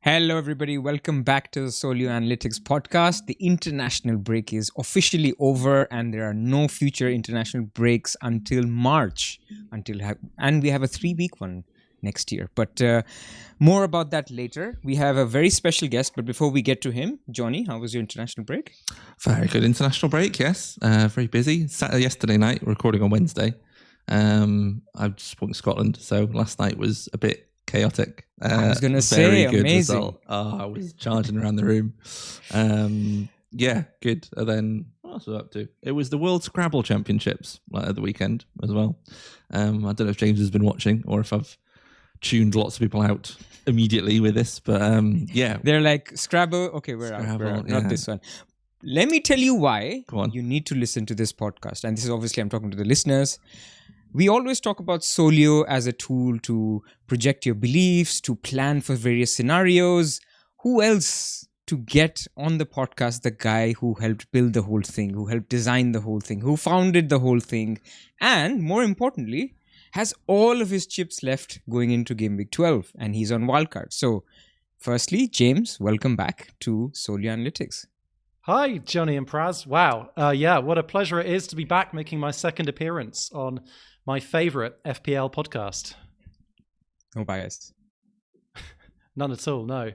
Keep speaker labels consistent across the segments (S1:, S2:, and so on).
S1: Hello, everybody. Welcome back to the Solio Analytics podcast. The international break is officially over, and there are no future international breaks until March. And we have a 3-week one next year. But more about that later. We have a very special guest. But before we get to him, Jonny, how was your international break?
S2: Very good international break. Yes, very busy. Yesterday night, recording on Wednesday. I just spoke in Scotland, so last night was a bit chaotic.
S1: I was going to say,
S2: good
S1: amazing.
S2: Result. I was charging around the room. Yeah, good. And then what else was I up to? It was the World Scrabble Championships at the weekend as well. I don't know if James has been watching or if I've tuned lots of people out immediately with this, but yeah.
S1: They're like, Scrabble, okay, we're out, not this one. Let me tell you why you need to listen to this podcast. And this is obviously, I'm talking to the listeners. We always talk about Solio as a tool to project your beliefs, to plan for various scenarios. Who else to get on the podcast? The guy who helped build the whole thing, who helped design the whole thing, who founded the whole thing, and more importantly, has all of his chips left going into Gameweek 12, and he's on Wildcard. So, firstly, James, welcome back to Solio Analytics.
S3: Hi, Jonny and Pras. Wow. Yeah, what a pleasure it is to be back making my second appearance on my favorite FPL podcast.
S1: No bias.
S3: None at all, no.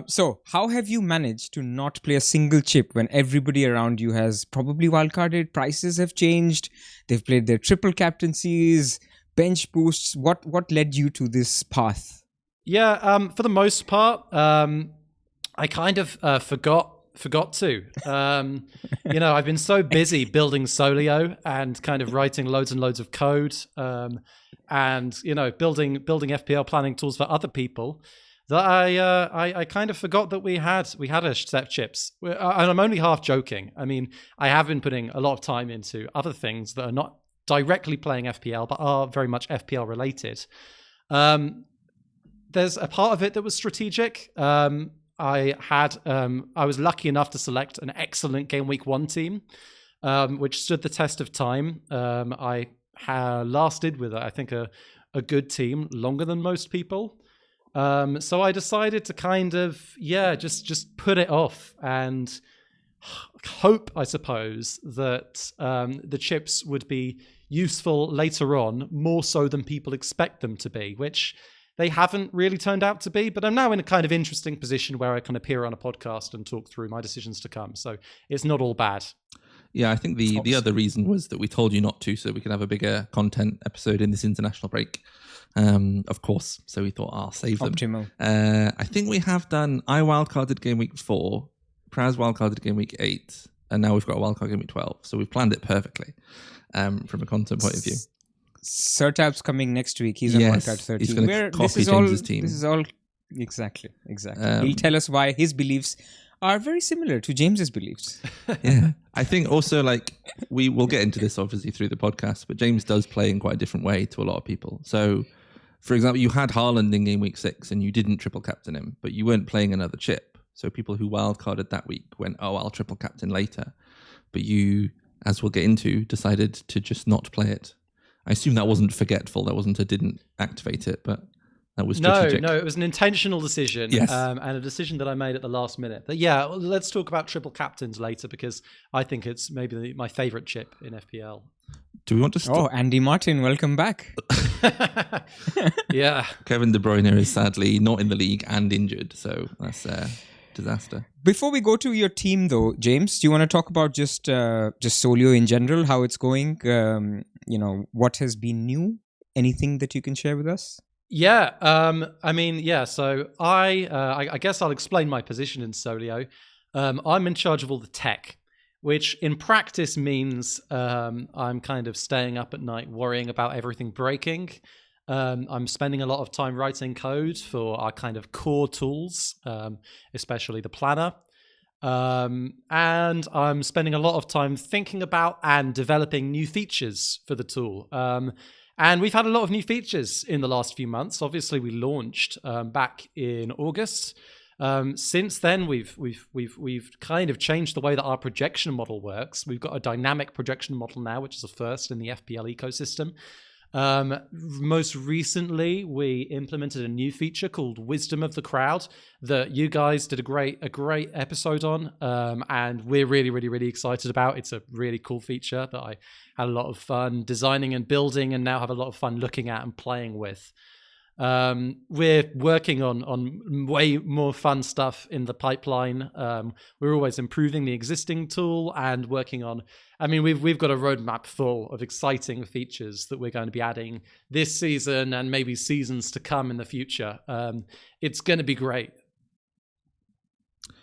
S1: So, how have you managed to not play a single chip when everybody around you has probably wildcarded? Prices have changed. They've played their triple captaincies, bench boosts. What led you to this path?
S3: Yeah, for the most part, I kind of forgot to. I've been so busy building Solio and kind of writing loads and loads of code, and building FPL planning tools for other people that I kind of forgot that we had a set of chips. And I'm only half joking. I mean, I have been putting a lot of time into other things that are not directly playing FPL but are very much FPL related. There's a part of it that was strategic. I was lucky enough to select an excellent Gameweek 1 team, which stood the test of time. I lasted with, I think, a good team longer than most people. So I decided to kind of, just put it off and hope, I suppose, that the chips would be useful later on, more so than people expect them to be, which they haven't really turned out to be, but I'm now in a kind of interesting position where I can appear on a podcast and talk through my decisions to come. So it's not all bad.
S2: Yeah, I think the other reason was that we told you not to, so we could have a bigger content episode in this international break, of course. So we thought, I'll save them.
S1: Optimal.
S2: I think we have done, I wildcarded game week 4, Pras wildcarded game week 8, and now we've got a wildcard game week 12. So we've planned it perfectly from a content point of view.
S1: Sertab's coming next week. He's on Wildcard 13.
S2: He's going to copy James's team.
S1: This is all exactly. He'll tell us why his beliefs are very similar to James's beliefs.
S2: Yeah, I think also we will get into this obviously through the podcast, but James does play in quite a different way to a lot of people. So, for example, you had Haaland in game week 6 and you didn't triple captain him, but you weren't playing another chip. So people who wildcarded that week went, "Oh, I'll triple captain later," but you, as we'll get into, decided to just not play it. I assume that wasn't forgetful. That wasn't didn't activate it, but that was strategic.
S3: No, it was an intentional decision,
S2: yes.
S3: And a decision that I made at the last minute. But yeah, let's talk about triple captains later because I think it's maybe my favorite chip in FPL.
S2: Do we want to start?
S1: Oh, Andy Martin, welcome back.
S3: Yeah.
S2: Kevin De Bruyne is sadly not in the league and injured, so that's a disaster.
S1: Before we go to your team, though, James, do you want to talk about just Solio in general, how it's going? What has been new? Anything that you can share with us?
S3: Yeah, So I guess I'll explain my position in Solio. I'm in charge of all the tech, which in practice means I'm kind of staying up at night worrying about everything breaking. I'm spending a lot of time writing code for our kind of core tools, especially the planner. And I'm spending a lot of time thinking about and developing new features for the tool. And we've had a lot of new features in the last few months. Obviously, we launched back in August. Since then, we've kind of changed the way that our projection model works. We've got a dynamic projection model now, which is a first in the FPL ecosystem. Most recently, we implemented a new feature called Wisdom of the Crowd that you guys did a great episode on, and we're really excited about. It's a really cool feature that I had a lot of fun designing and building, and now have a lot of fun looking at and playing with. We're working on way more fun stuff in the pipeline. We're always improving the existing tool and working on. I mean, we've got a roadmap full of exciting features that we're going to be adding this season and maybe seasons to come in the future. It's going to be great.
S2: I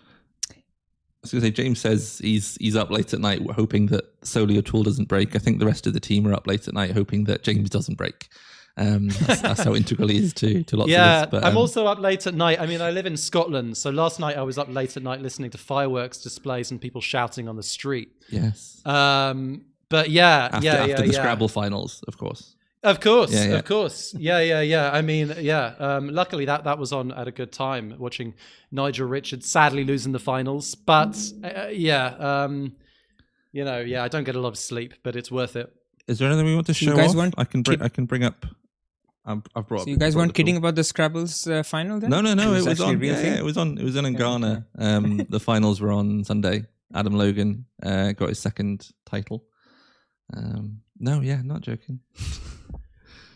S2: was going to say, James says he's up late at night hoping that Solio tool doesn't break. I think the rest of the team are up late at night hoping that James doesn't break. That's how integral he is to lots of this.
S3: Yeah, I'm also up late at night. I mean, I live in Scotland, so last night I was up late at night listening to fireworks displays and people shouting on the street.
S2: Yes.
S3: But yeah,
S2: after the Scrabble finals, of course.
S3: Of course. Yeah. I mean, luckily that was on at a good time, watching Nigel Richards sadly losing the finals. But I don't get a lot of sleep, but it's worth it.
S2: Is there anything we want to show off? I can bring up. I've brought.
S1: So you guys weren't kidding about the Scrabbles final then?
S2: No. It was on. It was on. It was in Ghana. Okay. The finals were on Sunday. Adam Logan got his second title. Not joking.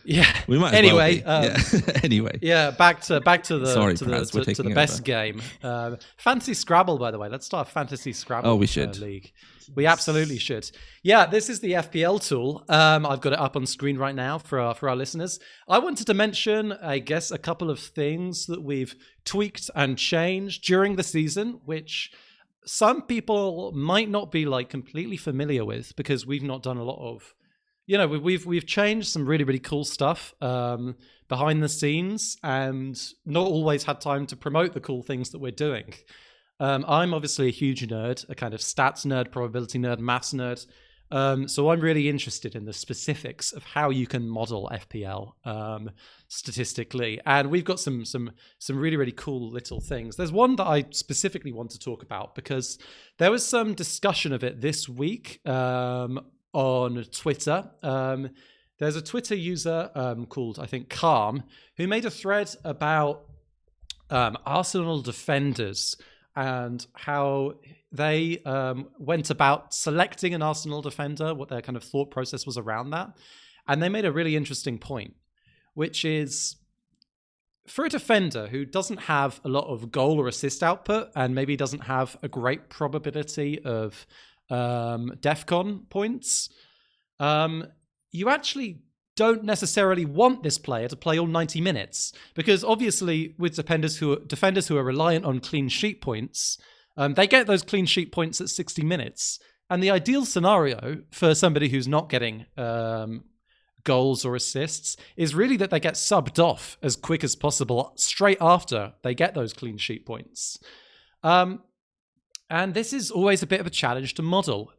S3: Yeah.
S2: We might.
S3: Anyway.
S2: Anyway.
S3: Yeah. Back to the best
S2: over.
S3: game. Fantasy Scrabble, by the way. Let's start Fantasy Scrabble.
S2: Oh, we should.
S3: League. We absolutely should. Yeah, this is the FPL tool. I've got it up on screen right now for our listeners. I wanted to mention, I guess, a couple of things that we've tweaked and changed during the season, which some people might not be like completely familiar with because we've not done a lot of. We've changed some really cool stuff behind the scenes and not always had time to promote the cool things that we're doing. I'm obviously a huge nerd, a kind of stats nerd, probability nerd, maths nerd. So I'm really interested in the specifics of how you can model FPL statistically. And we've got some really cool little things. There's one that I specifically want to talk about because there was some discussion of it this week on Twitter. There's a Twitter user called, I think, Calm, who made a thread about Arsenal defenders and how they went about selecting an Arsenal defender, what their kind of thought process was around that. And they made a really interesting point, which is for a defender who doesn't have a lot of goal or assist output and maybe doesn't have a great probability of DEFCON points, you actually don't necessarily want this player to play all 90 minutes because obviously with defenders who are reliant on clean sheet points, they get those clean sheet points at 60 minutes. And the ideal scenario for somebody who's not getting goals or assists is really that they get subbed off as quick as possible straight after they get those clean sheet points. And this is always a bit of a challenge to model.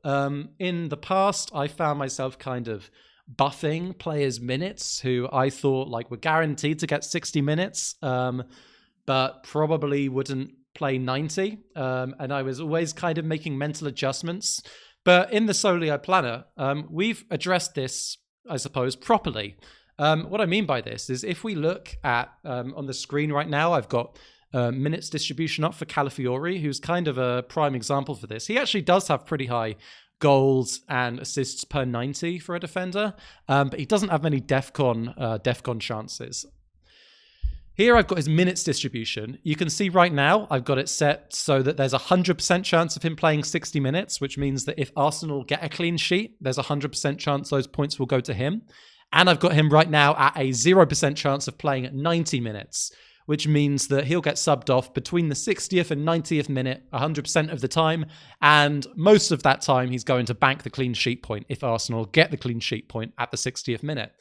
S3: In the past, I found myself kind of buffing players' minutes who I thought like were guaranteed to get 60 minutes, but probably wouldn't play 90. And I was always kind of making mental adjustments. But in the Solio Planner, we've addressed this, I suppose, properly. What I mean by this is if we look at, on the screen right now, I've got minutes distribution up for Calafiori, who's kind of a prime example for this. He actually does have pretty high goals and assists per 90 for a defender, but he doesn't have many DEFCON chances. Here I've got his minutes distribution. You can see right now I've got it set so that there's a 100% chance of him playing 60 minutes, which means that if Arsenal get a clean sheet, there's a 100% chance those points will go to him. And I've got him right now at a 0% chance of playing at 90 minutes, which means that he'll get subbed off between the 60th and 90th minute 100% of the time. And most of that time, he's going to bank the clean sheet point if Arsenal get the clean sheet point at the 60th minute.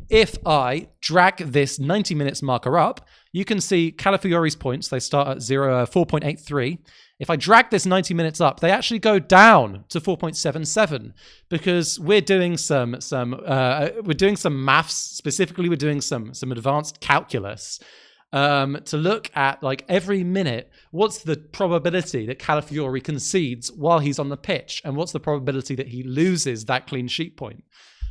S3: If I drag this 90 minutes marker up, you can see Calafiori's points. They start at 4.83. If I drag this 90 minutes up, they actually go down to 4.77 because we're doing some maths. Specifically, we're doing some advanced calculus to look at like every minute, what's the probability that Calafiori concedes while he's on the pitch, and what's the probability that he loses that clean sheet point.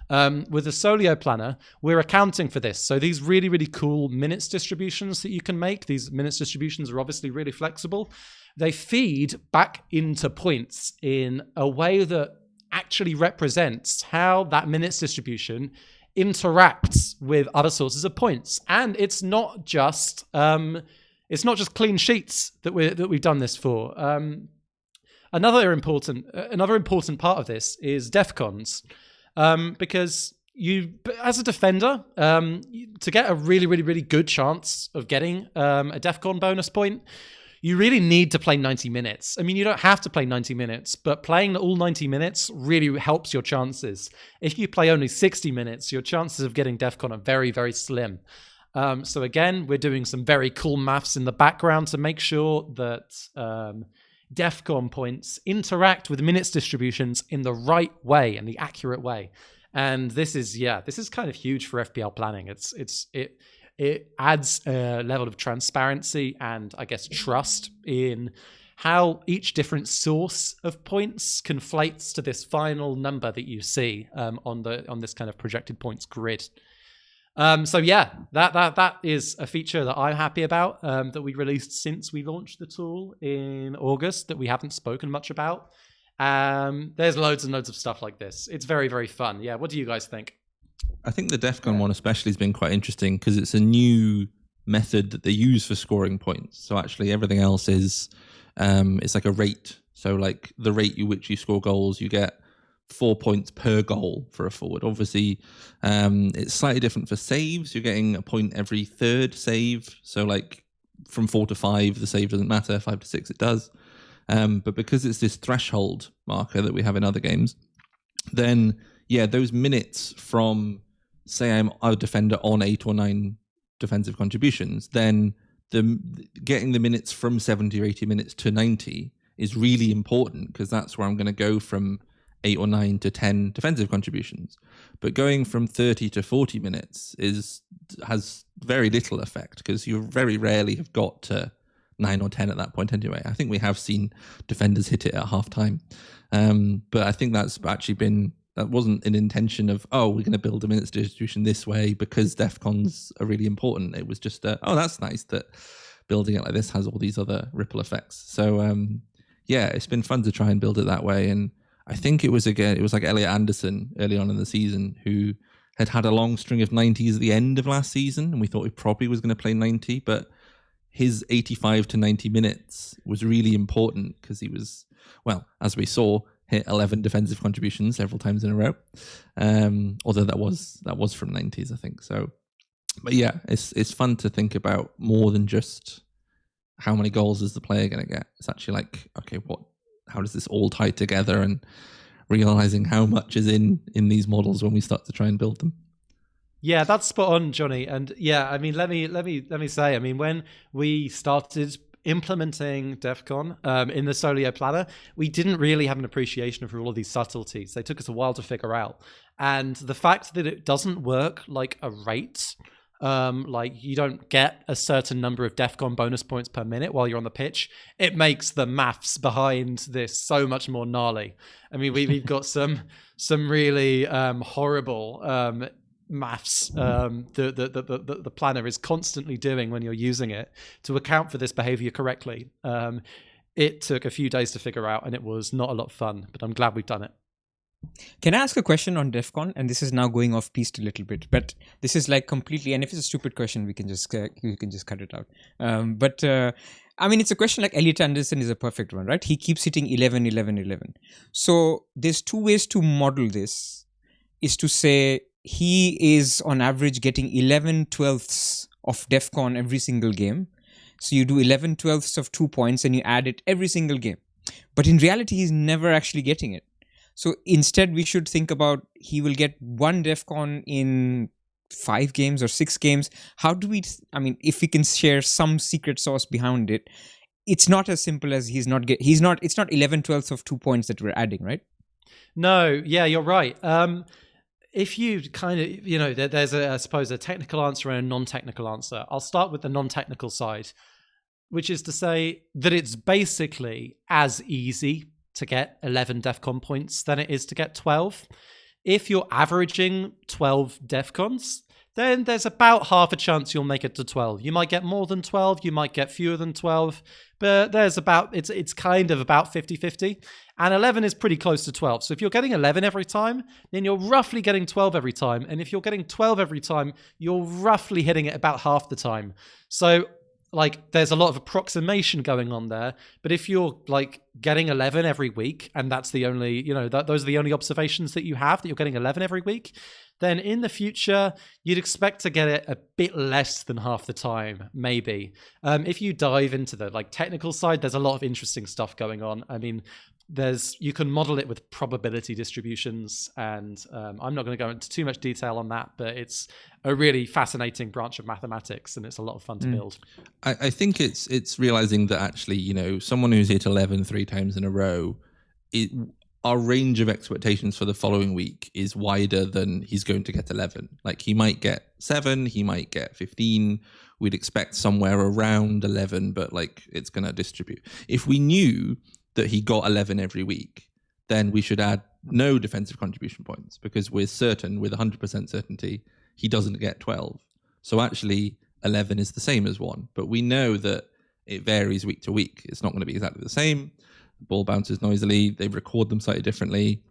S3: With the Solio planner, we're accounting for this. So these really, really cool minutes distributions that you can make, these minutes distributions are obviously really flexible. They feed back into points in a way that actually represents how that minutes distribution interacts with other sources of points. And it's not just clean sheets that we've done this for. Another important part of this is defcons, because you, as a defender, to get a really, really, really good chance of getting a defcon bonus point, you really need to play 90 minutes. I mean, you don't have to play 90 minutes, but playing all 90 minutes really helps your chances. If you play only 60 minutes, your chances of getting defcon are very, very slim. So again, we're doing some very cool maths in the background to make sure that defcon points interact with minutes distributions in the right way and the accurate way. And this is kind of huge for FPL planning. It adds a level of transparency and, I guess, trust in how each different source of points conflates to this final number that you see on this kind of projected points grid. So yeah, that is a feature that I'm happy about, that we released since we launched the tool in August, that we haven't spoken much about. There's loads and loads of stuff like this. It's very, very fun. Yeah, what do you guys think?
S2: I think the defcon one especially has been quite interesting because it's a new method that they use for scoring points. So actually everything else is it's like a rate. So like the rate which you score goals, you get 4 points per goal for a forward. Obviously, it's slightly different for saves. You're getting a point every third save. So like from 4 to 5, the save doesn't matter. 5 to 6, it does. But because it's this threshold marker that we have in other games, then yeah, those minutes from, say I'm a defender on 8 or 9 defensive contributions, then getting the minutes from 70 or 80 minutes to 90 is really important because that's where I'm going to go from 8 or 9 to 10 defensive contributions. But going from 30 to 40 minutes has very little effect because you very rarely have got to 9 or 10 at that point anyway. I think we have seen defenders hit it at half time. But I think that's actually that wasn't an intention of, we're going to build a minutes distribution this way because defcons are really important. It was just, that's nice that building it like this has all these other ripple effects. So yeah, it's been fun to try and build it that way. And I think it was like Elliot Anderson early on in the season who had a long string of 90s at the end of last season. And we thought he probably was going to play 90, but his 85 to 90 minutes was really important because he was, well, as we saw, hit 11 defensive contributions several times in a row. Although that was from 90s, I think. So, but yeah, it's fun to think about more than just how many goals is the player going to get. It's actually like, okay, how does this all tie together, and realizing how much is in these models when we start to try and build them.
S3: Yeah, that's spot on, Jonny. And yeah, I mean, let me say, I mean, when we started implementing defcon in the Solio planner, we didn't really have an appreciation for all of these subtleties. They took us a while to figure out. And the fact that it doesn't work like a rate, like you don't get a certain number of defcon bonus points per minute while you're on the pitch, it makes the maths behind this so much more gnarly. I mean, we've got some really horrible maths the planner is constantly doing when you're using it to account for this behavior correctly. It took a few days to figure out, and it was not a lot of fun, but I'm glad we've done it.
S1: Can I ask a question on defcon? And this is now going off piste a little bit, but this is like completely, and if it's a stupid question, we can just cut it out. But I mean, it's a question like Elliot Anderson is a perfect one, right? He keeps hitting 11, 11, 11. So there's two ways to model this, is to say he is on average getting 11/12ths of defcon every single game. So you do 11/12ths of 2 points and you add it every single game. But in reality, he's never actually getting it. So instead, we should think about he will get 1 defcon in 5 games or 6 games. How do we, I mean, if we can share some secret sauce behind it, it's not as simple as it's not 11/12ths of 2 points that we're adding, right?
S3: No, yeah, you're right. If you kind of, there's I suppose a technical answer and a non-technical answer. I'll start with the non-technical side, which is to say that it's basically as easy to get 11 defcon points than it is to get 12. if you're averaging 12 DEFCONs, then there's about half a chance you'll make it to 12. You might get more than 12, you might get fewer than 12, but it's kind of about 50-50. And 11 is pretty close to 12. So if you're getting 11 every time, then you're roughly getting 12 every time. And if you're getting 12 every time, you're roughly hitting it about half the time. So like there's a lot of approximation going on there. But if you're like getting 11 every week, and that's the only, those are the only observations that you have, that you're getting 11 every week, then in the future, you'd expect to get it a bit less than half the time, maybe. If you dive into the like technical side, there's a lot of interesting stuff going on. I mean, you can model it with probability distributions, and I'm not going to go into too much detail on that, but it's a really fascinating branch of mathematics, and it's a lot of fun to build.
S2: I think it's realizing that actually, someone who's hit 11 3 times in a row, our range of expectations for the following week is wider than he's going to get 11. Like he might get 7, he might get 15. We'd expect somewhere around 11, but like it's going to distribute. If we knew that he got 11 every week, then we should add no defensive contribution points, because we're certain, with 100% certainty, he doesn't get 12. So actually 11 is the same as 1, but we know that it varies week to week. It's not going to be exactly the same. The ball bounces noisily. They record them slightly differently.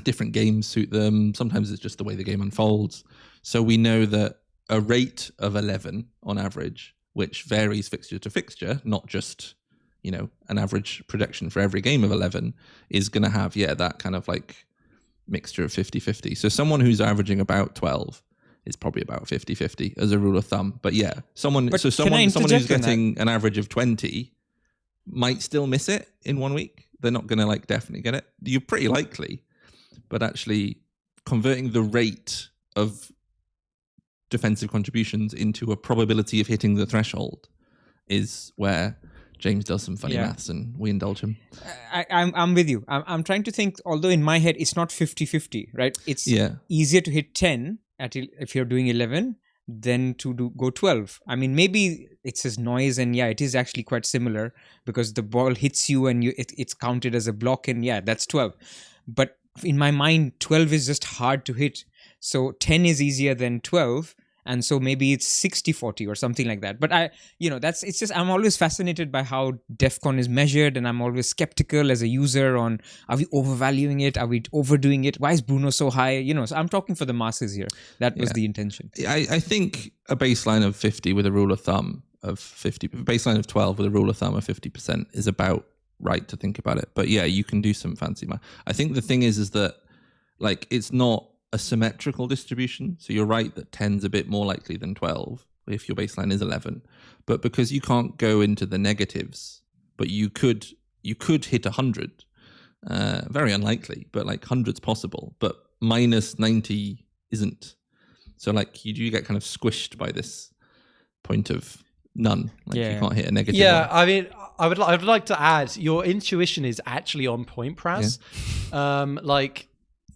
S2: Different games suit them. Sometimes it's just the way the game unfolds. So we know that a rate of 11 on average, which varies fixture to fixture, not just, an average projection for every game of 11, is going to have, that kind of like mixture of 50-50. So someone who's averaging about 12 is probably about 50-50 as a rule of thumb. But someone who's getting an average of 20 might still miss it in 1 week. They're not going to like definitely get it. You're pretty likely, but actually converting the rate of defensive contributions into a probability of hitting the threshold is where James does some funny maths and we indulge him.
S1: I'm with you. I'm trying to think, although in my head it's not 50-50, right? It's easier to hit 10 if you're doing 11 than to go 12. I mean, maybe it's just noise, and it is actually quite similar, because the ball hits you and it's counted as a block, and that's 12. But in my mind, 12 is just hard to hit. So 10 is easier than 12. And so maybe it's 60-40 or something like that. But I'm always fascinated by how DEFCON is measured, and I'm always skeptical as a user on, are we overvaluing it? Are we overdoing it? Why is Bruno so high? So I'm talking for the masses here. That was the intention.
S2: I think a baseline of 50 with a rule of thumb of 50, baseline of 12 with a rule of thumb of 50% is about right to think about it. But you can do some fancy math. I think the thing is that like, it's not a symmetrical distribution. So you're right that 10's a bit more likely than 12 if your baseline is 11. But because you can't go into the negatives, but you could hit 100. Very unlikely, but like 100's possible. But minus 90 isn't. So like you do get kind of squished by this point of none. Like you can't hit a negative.
S3: Yeah, I mean, I would like to add, your intuition is actually on point, Pras.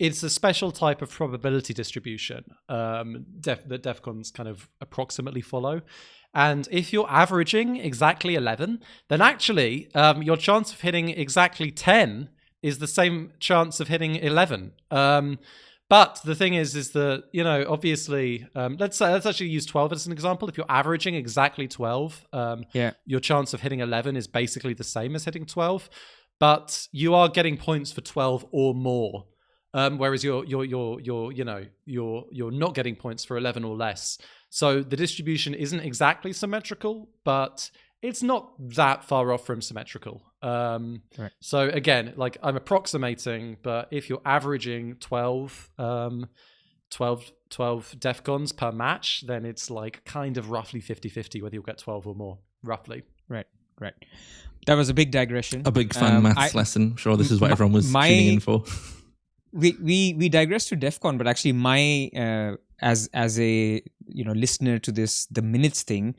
S3: It's a special type of probability distribution that DEFCONs kind of approximately follow. And if you're averaging exactly 11, then actually your chance of hitting exactly 10 is the same chance of hitting 11. But the thing is that, obviously, let's actually use 12 as an example. If you're averaging exactly 12, your chance of hitting 11 is basically the same as hitting 12. But you are getting points for 12 or more. Whereas you're not getting points for 11 or less. So the distribution isn't exactly symmetrical, but it's not that far off from symmetrical.
S1: Right.
S3: So again, like I'm approximating, but if you're averaging 12 DEFCONs per match, then it's like kind of roughly 50-50 whether you'll get 12 or more, roughly.
S1: Right. That was a big digression.
S2: A big fun maths lesson. I'm sure this is what everyone was tuning in for.
S1: We digress to DEFCON, but actually my as a listener to this, the minutes thing,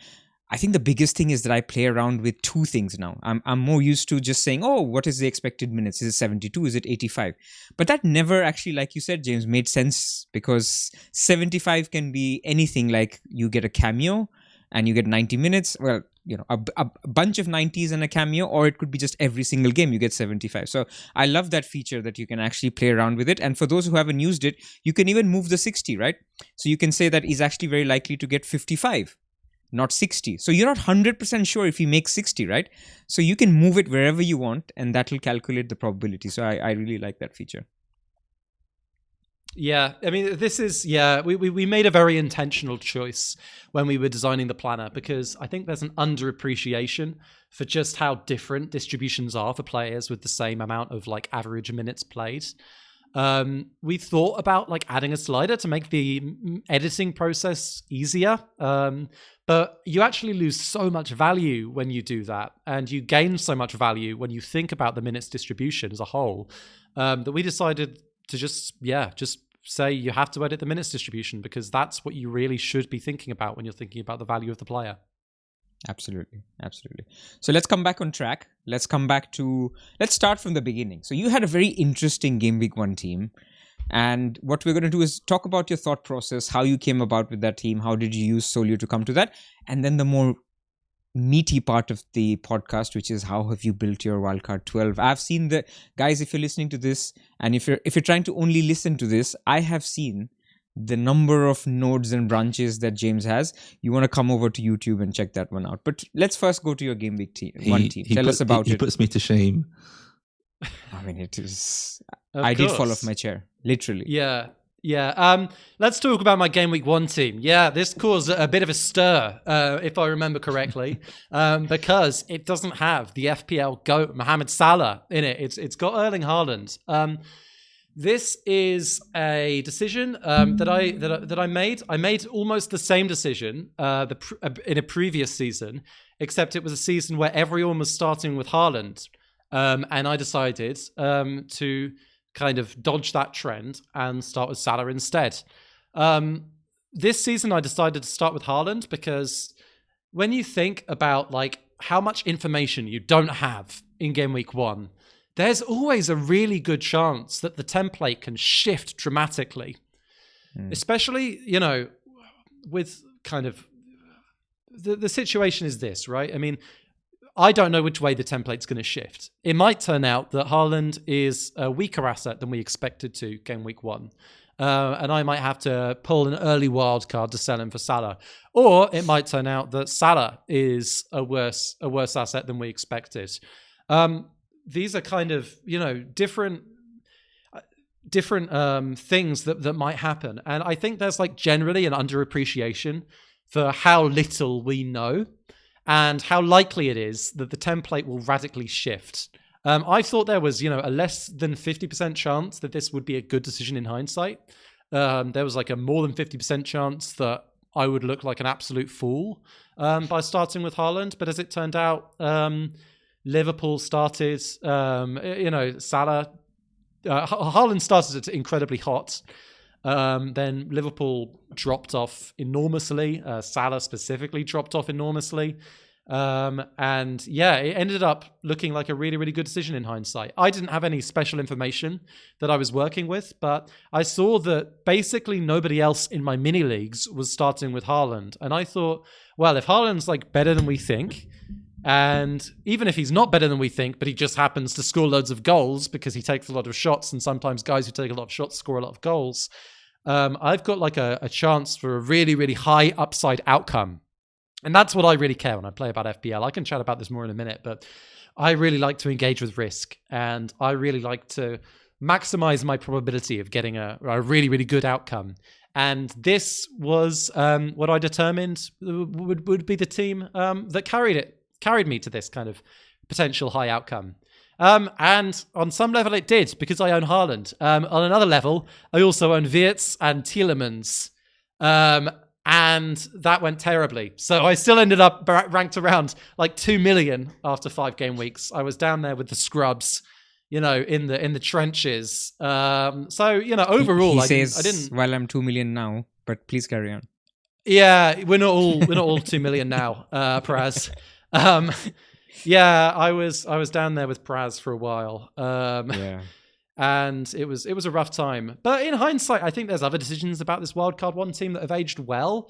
S1: I think the biggest thing is that I play around with two things now. I'm more used to just saying, oh, what is the expected minutes? Is it 72? Is it 85? But that never actually, like you said, James, made sense, because 75 can be anything. Like you get a cameo and you get 90 minutes. Well, a bunch of 90s and a cameo, or it could be just every single game you get 75. So I love that feature that you can actually play around with it. And for those who haven't used it, you can even move the 60, right? So you can say that he's actually very likely to get 55, not 60. So you're not 100% sure if he makes 60, right? So you can move it wherever you want, and that will calculate the probability. So I really like that feature.
S3: Yeah, I mean, this is, we made a very intentional choice when we were designing the planner, because I think there's an underappreciation for just how different distributions are for players with the same amount of like average minutes played. We thought about like adding a slider to make the editing process easier, but you actually lose so much value when you do that, and you gain so much value when you think about the minutes distribution as a whole, that we decided to just say you have to edit the minutes distribution, because that's what you really should be thinking about when you're thinking about the value of the player.
S1: Absolutely. So let's come back on track. Let's start from the beginning. So you had a very interesting Game Week 1 team. And what we're going to do is talk about your thought process, how you came about with that team, how did you use Solio to come to that, and then the more meaty part of the podcast, which is how have you built your Wildcard 12. I've seen the guys, if you're listening to this, and if you're trying to only listen to this, I have seen the number of nodes and branches that James has. You want to come over to YouTube and check that one out. But let's first go to your Game Week team. Tell us about it.
S2: He puts me to shame.
S1: I mean, it is. I did fall off my chair, literally.
S3: Yeah. Let's talk about my Game Week 1 team. Yeah, this caused a bit of a stir, if I remember correctly, because it doesn't have the FPL GOAT Mohamed Salah in it. It's got Erling Haaland. This is a decision that I made. I made almost the same decision in a previous season, except it was a season where everyone was starting with Haaland, and I decided to kind of dodge that trend and start with Salah instead. This season, I decided to start with Haaland because when you think about like how much information you don't have in Game Week 1, there's always a really good chance that the template can shift dramatically. Especially, with kind of the situation is this, right? I mean, I don't know which way the template's going to shift. It might turn out that Haaland is a weaker asset than we expected to Game Week 1. And I might have to pull an early wild card to sell him for Salah. Or it might turn out that Salah is a worse asset than we expected. These are kind of, different things that might happen. And I think there's like generally an underappreciation for how little we know and how likely it is that the template will radically shift. I thought there was, a less than 50% chance that this would be a good decision in hindsight. There was like a more than 50% chance that I would look like an absolute fool by starting with Haaland. But as it turned out, Liverpool started, Salah, Haaland started incredibly hot. Then Liverpool dropped off enormously. Salah specifically dropped off enormously. And yeah, it ended up looking like a really, really good decision in hindsight. I didn't have any special information that I was working with, but I saw that basically nobody else in my mini leagues was starting with Haaland. And I thought, well, if Haaland's like better than we think, and even if he's not better than we think, but he just happens to score loads of goals because he takes a lot of shots, and sometimes guys who take a lot of shots score a lot of goals, I've got like a chance for a really, really high upside outcome. And that's what I really care when I play about FPL. I can chat about this more in a minute, but I really like to engage with risk, and I really like to maximize my probability of getting a really, really good outcome. And this was what I determined would be the team that carried me to this kind of potential high outcome. And on some level it did, because I own Haaland. On another level, I also own Wirtz and Tielemans. And that went terribly. So I still ended up ranked around like 2 million after 5 game weeks. I was down there with the scrubs, in the trenches. So, overall,
S1: I didn't. Well, I'm 2 million now, but please carry on.
S3: Yeah, we're not all 2 million now, Pras. Yeah, I was down there with Praz for a while. Yeah. And it was a rough time. But in hindsight, I think there's other decisions about this Wildcard 1 team that have aged well.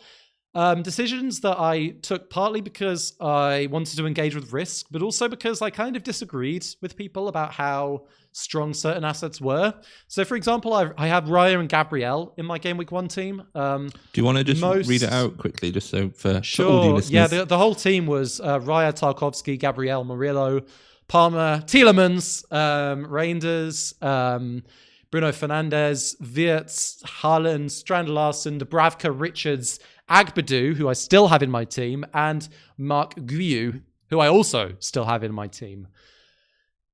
S3: Decisions that I took partly because I wanted to engage with risk, but also because I kind of disagreed with people about how strong certain assets were. So, for example, I have Raya and Gabrielle in my Game Week 1 team.
S2: Do you want to just read it out quickly, just so for all the listeners?
S3: Yeah, the whole team was Raya, Tarkovsky, Gabrielle, Murillo, Palmer, Tielemans, Reinders, Bruno Fernandes, Wirtz, Haaland, Strand Larsen, Dubravka, Richards, Agbadou, who I still have in my team, and Mark Guiu, who I also still have in my team.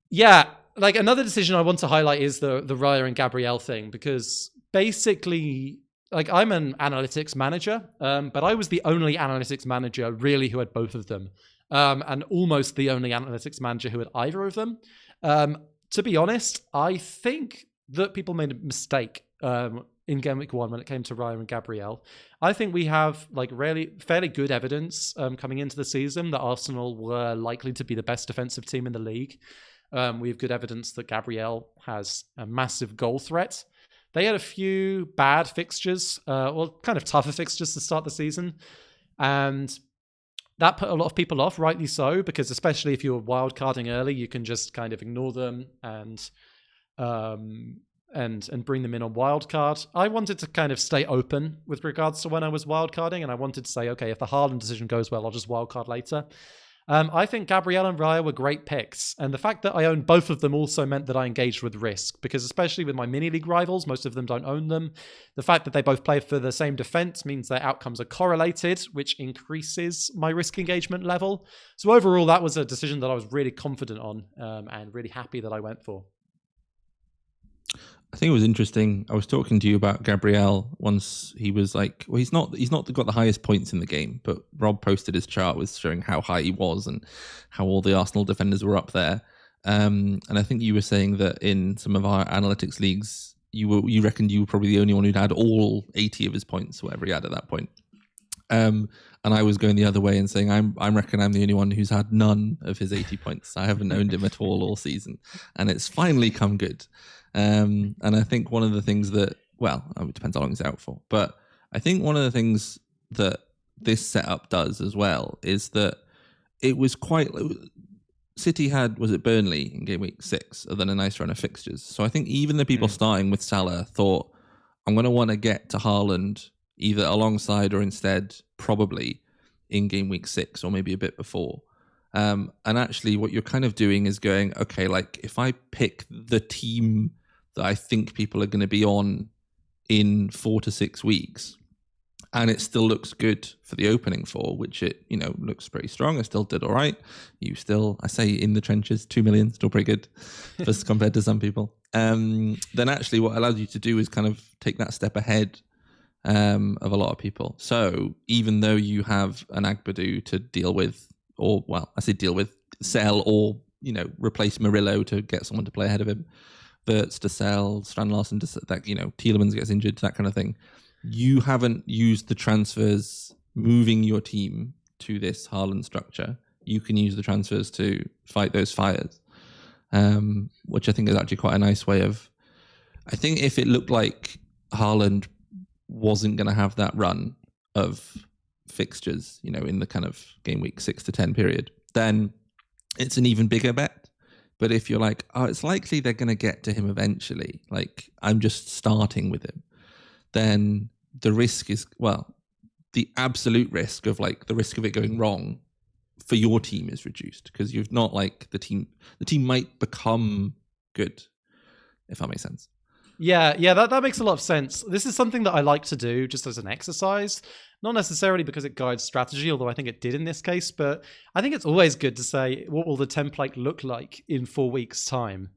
S3: Yeah, like another decision I want to highlight is the Raya and Gabrielle thing, because basically, like I'm an analytics manager, but I was the only analytics manager really who had both of them, and almost the only analytics manager who had either of them. To be honest, I think that people made a mistake in Game Week 1 when it came to Raya and Gabrielle. I think we have like fairly good evidence coming into the season that Arsenal were likely to be the best defensive team in the league. We have good evidence that Gabrielle has a massive goal threat. They had a few bad fixtures, kind of tougher fixtures to start the season. And that put a lot of people off, rightly so, because especially if you're wildcarding early, you can just kind of ignore them and bring them in on wildcard. I wanted to kind of stay open with regards to when I was wildcarding, and I wanted to say, okay, if the Haaland decision goes well, I'll just wildcard later. I think Gabrielle and Raya were great picks, and the fact that I owned both of them also meant that I engaged with risk, because especially with my mini-league rivals, most of them don't own them. The fact that they both play for the same defense means their outcomes are correlated, which increases my risk engagement level. So overall, that was a decision that I was really confident on and really happy that I went for.
S2: I think it was interesting. I was talking to you about Gabrielle once. He was like, well, he's not got the highest points in the game, but Rob posted his chart with showing how high he was and how all the Arsenal defenders were up there. And I think you were saying that in some of our analytics leagues, you reckoned you were probably the only one who'd had all 80 of his points, whatever he had at that point. And I was going the other way and saying, I reckon I'm the only one who's had none of his 80 points. I haven't owned him at all season, and it's finally come good. And I think one of the things that, well, it depends how long he's out for, but I think one of the things that this setup does as well is that it was quite... City had, was it Burnley in Game Week 6, and then a nice run of fixtures. So I think even the people starting with Salah thought, I'm going to want to get to Haaland either alongside or instead, probably, in Game Week 6 or maybe a bit before. And actually what you're kind of doing is going, okay, like if I pick the team that I think people are going to be on in 4 to 6 weeks, and it still looks good for the opening 4, which it, looks pretty strong. It still did all right. You still, I say in the trenches, 2 million, still pretty good just compared to some people. Then actually what allows you to do is kind of take that step ahead of a lot of people. So even though you have an Agbadou to deal with, or, well, I say deal with, sell or, replace Murillo to get someone to play ahead of him, Wirtz to sell, Strand Larsen to that, Tielemans gets injured, that kind of thing. You haven't used the transfers moving your team to this Haaland structure. You can use the transfers to fight those fires, which I think is actually quite a nice way of... I think if it looked like Haaland wasn't going to have that run of fixtures, in the kind of Game Week 6 to 10 period, then it's an even bigger bet. But if you're like, oh, it's likely they're going to get to him eventually, like I'm just starting with him, then the risk is, well, the absolute risk of like the risk of it going wrong for your team is reduced, because you've not like the team might become good, if that makes sense.
S3: Yeah, that makes a lot of sense. This is something that I like to do just as an exercise, not necessarily because it guides strategy, although I think it did in this case, but I think it's always good to say, what will the template look like in 4 weeks' time?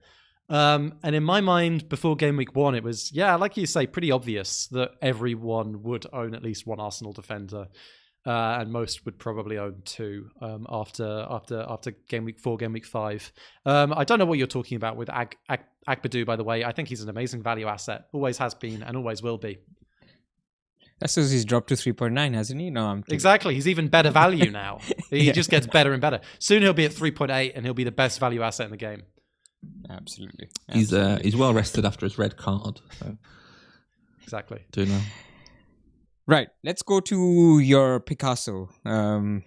S3: And in my mind, before Game Week 1, it was, like you say, pretty obvious that everyone would own at least one Arsenal defender, and most would probably own 2 after Game Week 4, Game Week 5. I don't know what you're talking about with Agbadou, by the way. I think he's an amazing value asset, always has been and always will be.
S1: That's because he's dropped to 3.9, hasn't he? No, I'm kidding.
S3: Exactly. He's even better value now. He just gets better and better. Soon he'll be at 3.8 and he'll be the best value asset in the game.
S1: Absolutely.
S2: He's well rested after his red card. So.
S3: Exactly.
S2: Doing well.
S1: Right. Let's go to your Picasso. An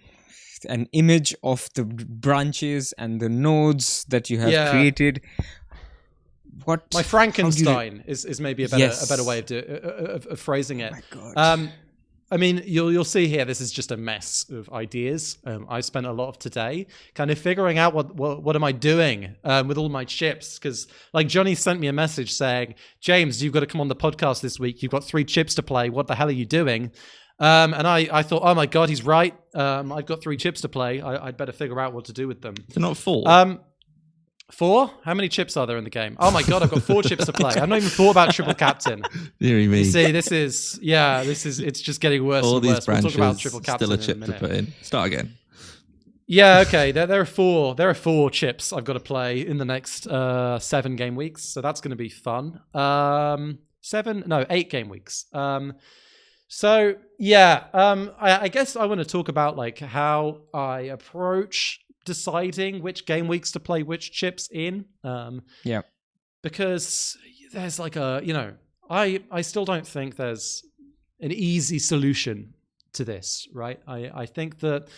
S1: image of the branches and the nodes that you have created. What
S3: my Frankenstein is maybe a better way of phrasing it.
S1: Oh my God.
S3: I mean, you'll see here. This is just a mess of ideas. I spent a lot of today kind of figuring out what am I doing with all my chips, because like Jonny sent me a message saying, James, you've got to come on the podcast this week. You've got 3 chips to play. What the hell are you doing? And I thought, oh my God, he's right. I've got 3 chips to play. I'd better figure out what to do with them.
S2: They're not 4.
S3: 4? How many chips are there in the game? Oh my God, I've got 4 chips to play. I've not even thought about triple captain.
S2: Deary me.
S3: You see, it's just getting worse
S2: all
S3: and
S2: these
S3: worse. We'll talk about triple captain
S2: still a chip to put in. Start again.
S3: Yeah, okay. There are 4 chips I've got to play in the next 7 game weeks, so that's going to be fun. 8 game weeks. I guess I want to talk about like how I approach deciding which game weeks to play which chips in. Because there's like I still don't think there's an easy solution to this, right? I think that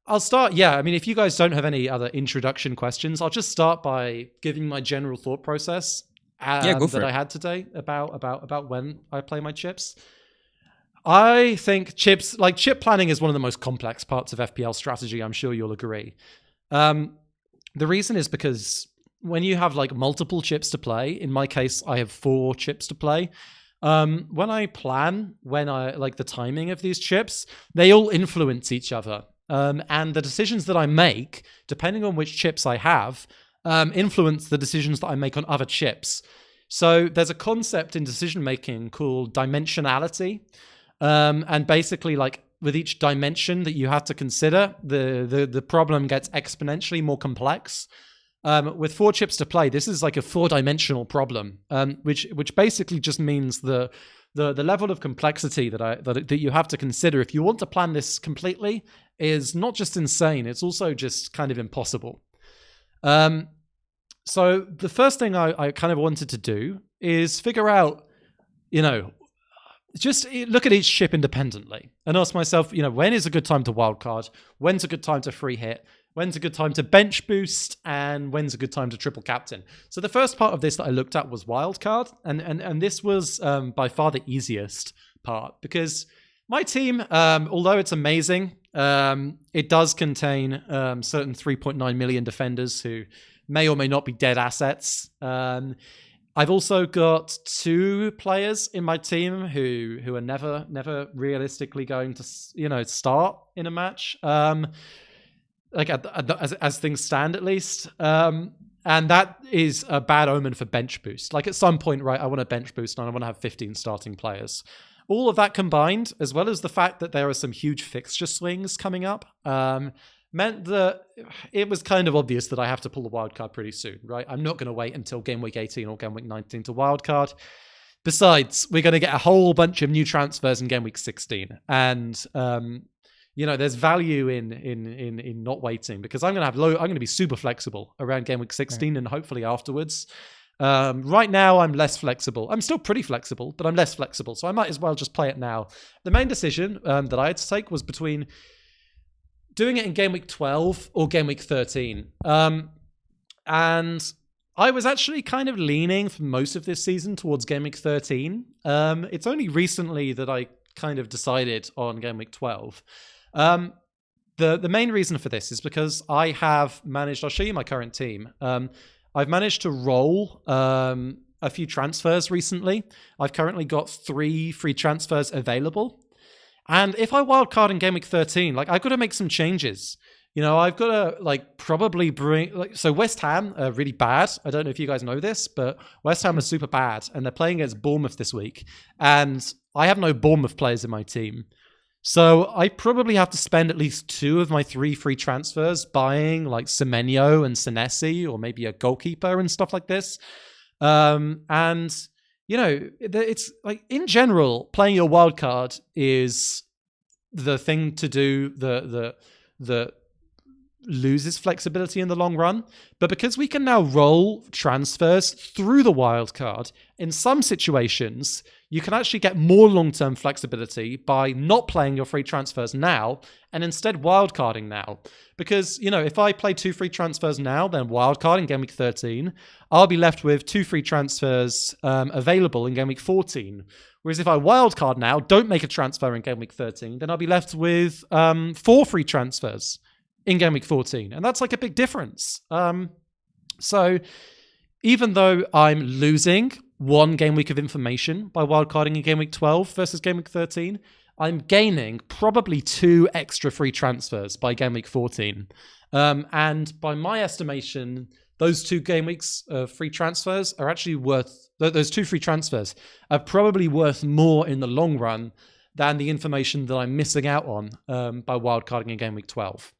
S3: I'll start. Yeah, I mean, if you guys don't have any other introduction questions, I'll just start by giving my general thought process that I had today about when I play my chips. I think chip planning is one of the most complex parts of FPL strategy. I'm sure you'll agree. The reason is because when you have like multiple chips to play, in my case, I have 4 chips to play. When I plan, the timing of these chips, they all influence each other. And the decisions that I make, depending on which chips I have, influence the decisions that I make on other chips. So there's a concept in decision making called dimensionality. And basically, like with each dimension that you have to consider, the problem gets exponentially more complex. With 4 chips to play, this is like a 4-dimensional problem, which basically just means the level of complexity that you have to consider if you want to plan this completely is not just insane; it's also just kind of impossible. So the first thing I kind of wanted to do is figure out, just look at each chip independently and ask myself, when is a good time to wildcard? When's a good time to free hit? When's a good time to bench boost? And when's a good time to triple captain? So the first part of this that I looked at was wildcard. And this was by far the easiest part because my team, although it's amazing, it does contain certain 3.9 million defenders who may or may not be dead assets. I've also got 2 players in my team who are never realistically going to start in a match, as things stand at least, and that is a bad omen for bench boost. Like at some point, right, I want to bench boost and I want to have 15 starting players. All of that combined, as well as the fact that there are some huge fixture swings coming up, meant that it was kind of obvious that I have to pull the wildcard pretty soon, right? I'm not going to wait until game week 18 or game week 19 to wildcard. Besides, we're going to get a whole bunch of new transfers in game week 16. And, there's value in not waiting because I'm going to be super flexible around game week 16 and hopefully afterwards. Right now, I'm less flexible. I'm still pretty flexible, but I'm less flexible. So I might as well just play it now. The main decision that I had to take was between doing it in game week 12 or game week 13. And I was actually kind of leaning for most of this season towards game week 13. It's only recently that I kind of decided on game week 12. The main reason for this is because I have managed, I'll show you my current team. I've managed to roll a few transfers recently. I've currently got 3 free transfers available. And if I wildcard in game week 13, I've got to make some changes. I've got to probably bring so West Ham are really bad. I don't know if you guys know this, but West Ham are super bad and they're playing against Bournemouth this week. And I have no Bournemouth players in my team. So I probably have to spend at least 2 of my 3 free transfers buying Semenyo and Senesi or maybe a goalkeeper and stuff like this. It's in general, playing your wild card is the thing to do, the loses flexibility in the long run. But because we can now roll transfers through the wild card, in some situations, you can actually get more long-term flexibility by not playing your free transfers now and instead wildcarding now. Because, if I play 2 free transfers now, then wildcard in Game Week 13, I'll be left with 2 free transfers available in Game Week 14. Whereas if I wildcard now, don't make a transfer in Game Week 13, then I'll be left with 4 free transfers in Game Week 14. And that's like a big difference. So even though I'm losing 1 game week of information by wildcarding in Game Week 12 versus Game Week 13, I'm gaining probably 2 extra free transfers by Game Week 14. And by my estimation, those 2 game weeks of free transfers are actually those 2 free transfers are probably worth more in the long run than the information that I'm missing out on by wildcarding in Game Week 12.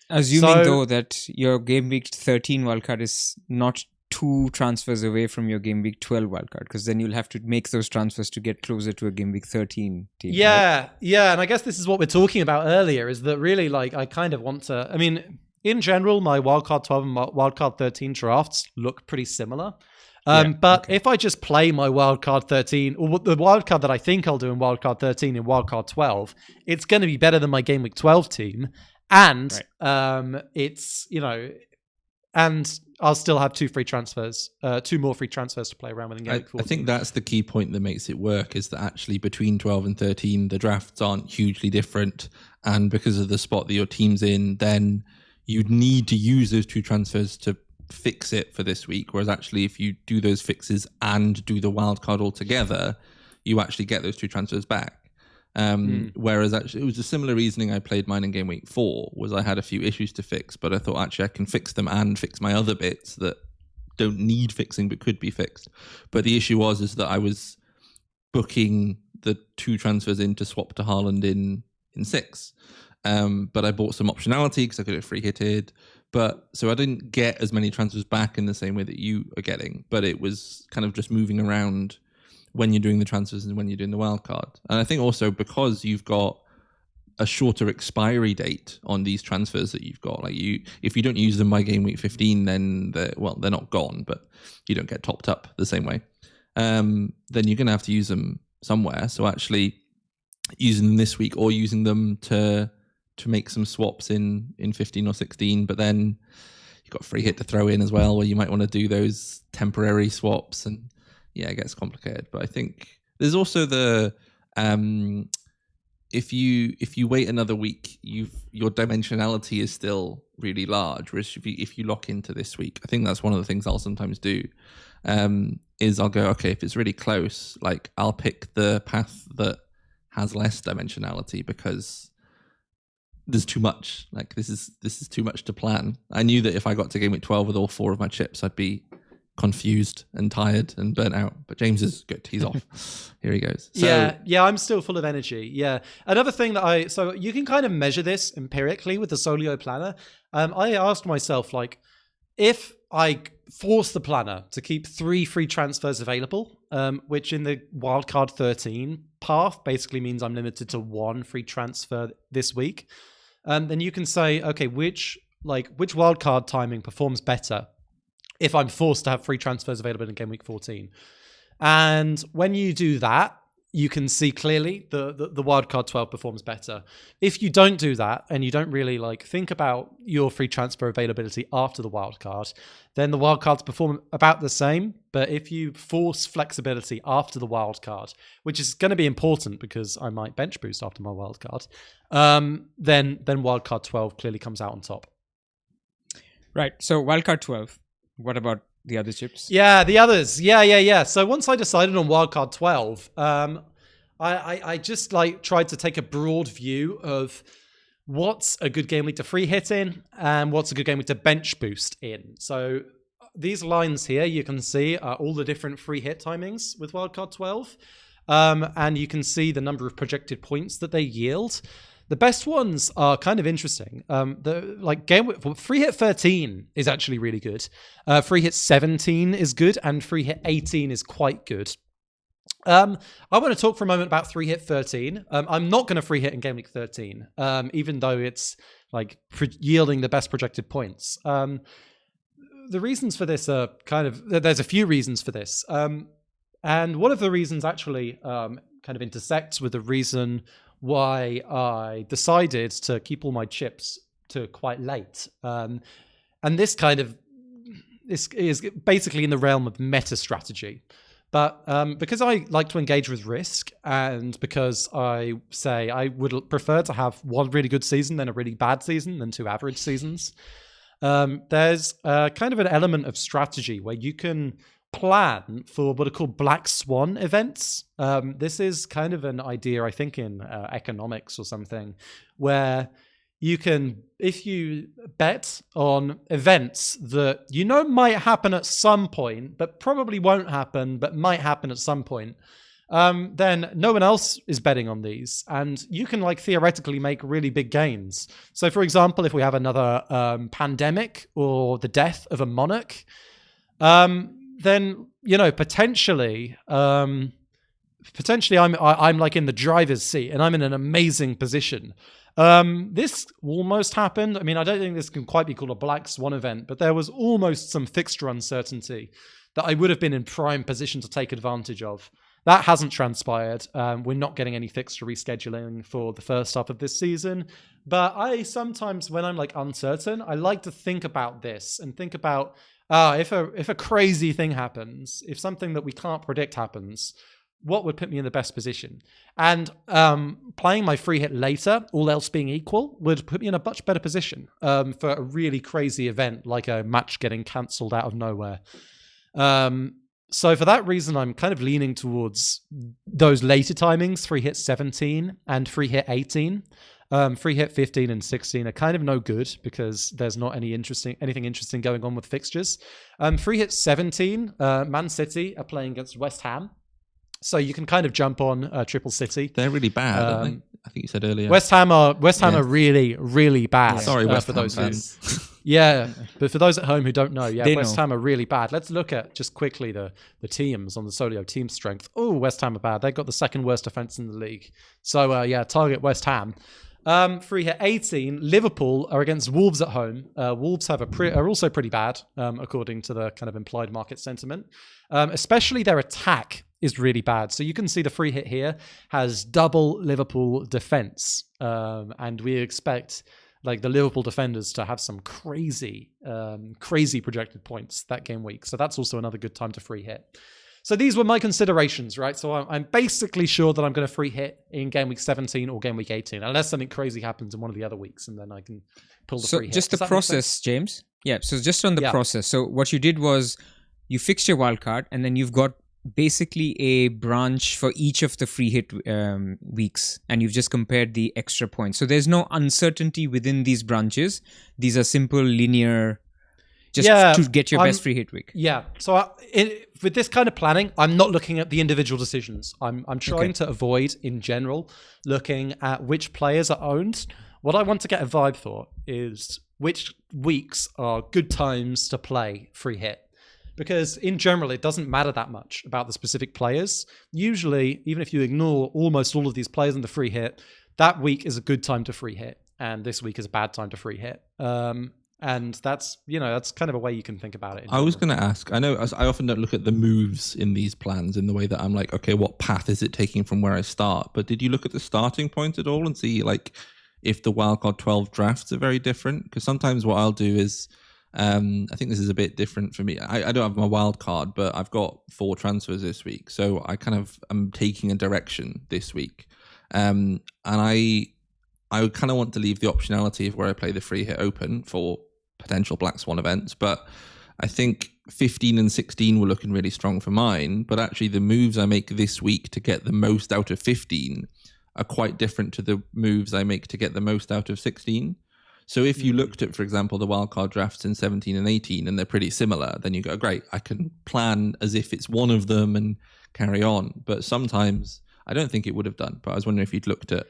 S1: Assuming, though, that your Game Week 13 wildcard is not 2 transfers away from your Game Week 12 wildcard, because then you'll have to make those transfers to get closer to a Game Week 13 team.
S3: Yeah,
S1: right?
S3: Yeah. And I guess this is what we're talking about earlier, is that really, I kind of want to... I mean, in general, my wildcard 12 and wildcard 13 drafts look pretty similar. If I just play my wildcard 13, or the wildcard that I think I'll do in wildcard 13 and wildcard 12, it's going to be better than my Game Week 12 team. And it's, and I'll still have 2 free transfers, 2 more free transfers to play around with in Game Week 14.
S2: I think that's the key point that makes it work, is that actually between 12 and 13, the drafts aren't hugely different. And because of the spot that your team's in, then you'd need to use those 2 transfers to fix it for this week. Whereas actually, if you do those fixes and do the wild card all together, you actually get those 2 transfers back. Whereas actually, it was a similar reasoning I played mine in Game Week 4, was I had a few issues to fix, but I thought actually I can fix them and fix my other bits that don't need fixing but could be fixed. But the issue is that I was booking the 2 transfers in to swap to Haaland in 6. But I bought some optionality because I could have free hitted. So I didn't get as many transfers back in the same way that you are getting, but it was kind of just moving around when you're doing the transfers and when you're doing the wild card. And I think also because you've got a shorter expiry date on these transfers that you've got, if you don't use them by Game Week 15, then they're not gone, but you don't get topped up the same way. Then you're going to have to use them somewhere. So actually using them this week, or using them to make some swaps in 15 or 16, but then you've got free hit to throw in as well, where you might want to do those temporary swaps, and it gets complicated. But I think there's also the if you wait another week, your dimensionality is still really large. Whereas if you lock into this week, I think that's one of the things I'll sometimes do. Is I'll go, okay, if it's really close, I'll pick the path that has less dimensionality, because there's too much. This is too much to plan. I knew that if I got to Game Week 12 with all 4 of my chips, I'd be confused and tired and burnt out. But James is good. He's off. Here he goes.
S3: So, I'm still full of energy. Yeah. Another thing so you can kind of measure this empirically with the Solio planner. I asked myself, if I force the planner to keep 3 free transfers available, which in the wildcard 13 path basically means I'm limited to 1 free transfer this week, then you can say, okay, which wildcard timing performs better if I'm forced to have free transfers available in Game Week 14. And when you do that, you can see clearly the wildcard 12 performs better. If you don't do that, and you don't really think about your free transfer availability after the wildcard, then the wildcards perform about the same. But if you force flexibility after the wildcard, which is going to be important because I might bench boost after my wildcard, then wildcard 12 clearly comes out on top.
S1: Right. So wildcard 12. What about the other chips?
S3: Yeah, the others. Yeah. So once I decided on wildcard 12, I just tried to take a broad view of what's a good game week to free hit in and what's a good game week to bench boost in. So these lines here, you can see are all the different free hit timings with wildcard 12. And you can see the number of projected points that they yield. The best ones are kind of interesting. Free hit 13 is actually really good. Free hit 17 is good, and free hit 18 is quite good. I want to talk for a moment about free hit 13. I'm not going to free hit in Game Week 13, even though it's like yielding the best projected points. The reasons for this are there's a few reasons for this. And one of the reasons actually kind of intersects with the reason why I decided to keep all my chips to quite late. And this is basically in the realm of meta strategy. But because I like to engage with risk, and because I say I would prefer to have one really good season than a really bad season than two average seasons, there's kind of an element of strategy where you can plan for what are called black swan events. This is kind of an idea, I think, in economics or something, where you can, if you bet on events that you know might happen at some point, but probably won't happen, but might happen at some point, then no one else is betting on these, and you can like theoretically make really big gains. So, for example, if we have another pandemic or the death of a monarch, then potentially I'm like in the driver's seat, and I'm in an amazing position. This almost happened. I mean, I don't think this can quite be called a black swan event, but there was almost some fixture uncertainty that I would have been in prime position to take advantage of. That hasn't transpired. We're not getting any fixture rescheduling for the first half of this season. But I sometimes, when I'm like uncertain, I like to think about this and think about if a crazy thing happens, if something that we can't predict happens, what would put me in the best position? And playing my free hit later, all else being equal, would put me in a much better position for a really crazy event, like a match getting cancelled out of nowhere. So for that reason, I'm kind of leaning towards those later timings, free hit 17 and free hit 18. Free hit 15 and 16 are kind of no good because there's not anything interesting going on with fixtures. Free hit 17, Man City are playing against West Ham. So you can kind of jump on Triple City.
S2: They're really bad, aren't they? I think you said earlier.
S3: West Ham are really, really bad.
S2: Sorry, West Ham
S3: fans. Yeah, but for those at home who don't know, West Ham are really bad. Let's look at just quickly the teams on the Solio team strength. Oh, West Ham are bad. They've got the second worst defense in the league. So target West Ham. Free hit 18, Liverpool are against Wolves at home. Wolves are also pretty bad, according to the kind of implied market sentiment. Especially their attack is really bad. So you can see the free hit here has double Liverpool defense. And we expect like the Liverpool defenders to have some crazy projected points that game week. So that's also another good time to free hit. So these were my considerations, right? So I'm basically sure that I'm going to free hit in game week 17 or game week 18, unless something crazy happens in one of the other weeks, and then I can pull the free hit.
S1: So just the process, James. Yeah, so just on the process. So what you did was you fixed your wildcard, and then you've got basically a branch for each of the free hit weeks, and you've just compared the extra points. So there's no uncertainty within these branches. These are simple, linear... Just to get your best free hit week.
S3: Yeah. So with this kind of planning, I'm not looking at the individual decisions. I'm trying to avoid, in general, looking at which players are owned. What I want to get a vibe for is which weeks are good times to play free hit. Because in general, it doesn't matter that much about the specific players. Usually, even if you ignore almost all of these players in the free hit, that week is a good time to free hit. And this week is a bad time to free hit. And that's kind of a way you can think about it.
S2: I was going to ask, I know I often don't look at the moves in these plans in the way that I'm like, okay, what path is it taking from where I start? But did you look at the starting point at all and see like if the wildcard 12 drafts are very different? Because sometimes what I'll do is, I think this is a bit different for me. I don't have my wildcard, but I've got 4 transfers this week. So I kind of am taking a direction this week. And I kind of want to leave the optionality of where I play the free hit open for potential Black Swan events, but I think 15 and 16 were looking really strong for mine, but actually the moves I make this week to get the most out of 15 are quite different to the moves I make to get the most out of 16. So if you looked at, for example, the wildcard drafts in 17 and 18 and they're pretty similar, then you go, great, I can plan as if it's one of them and carry on. But sometimes I don't think it would have done, but I was wondering if you'd looked at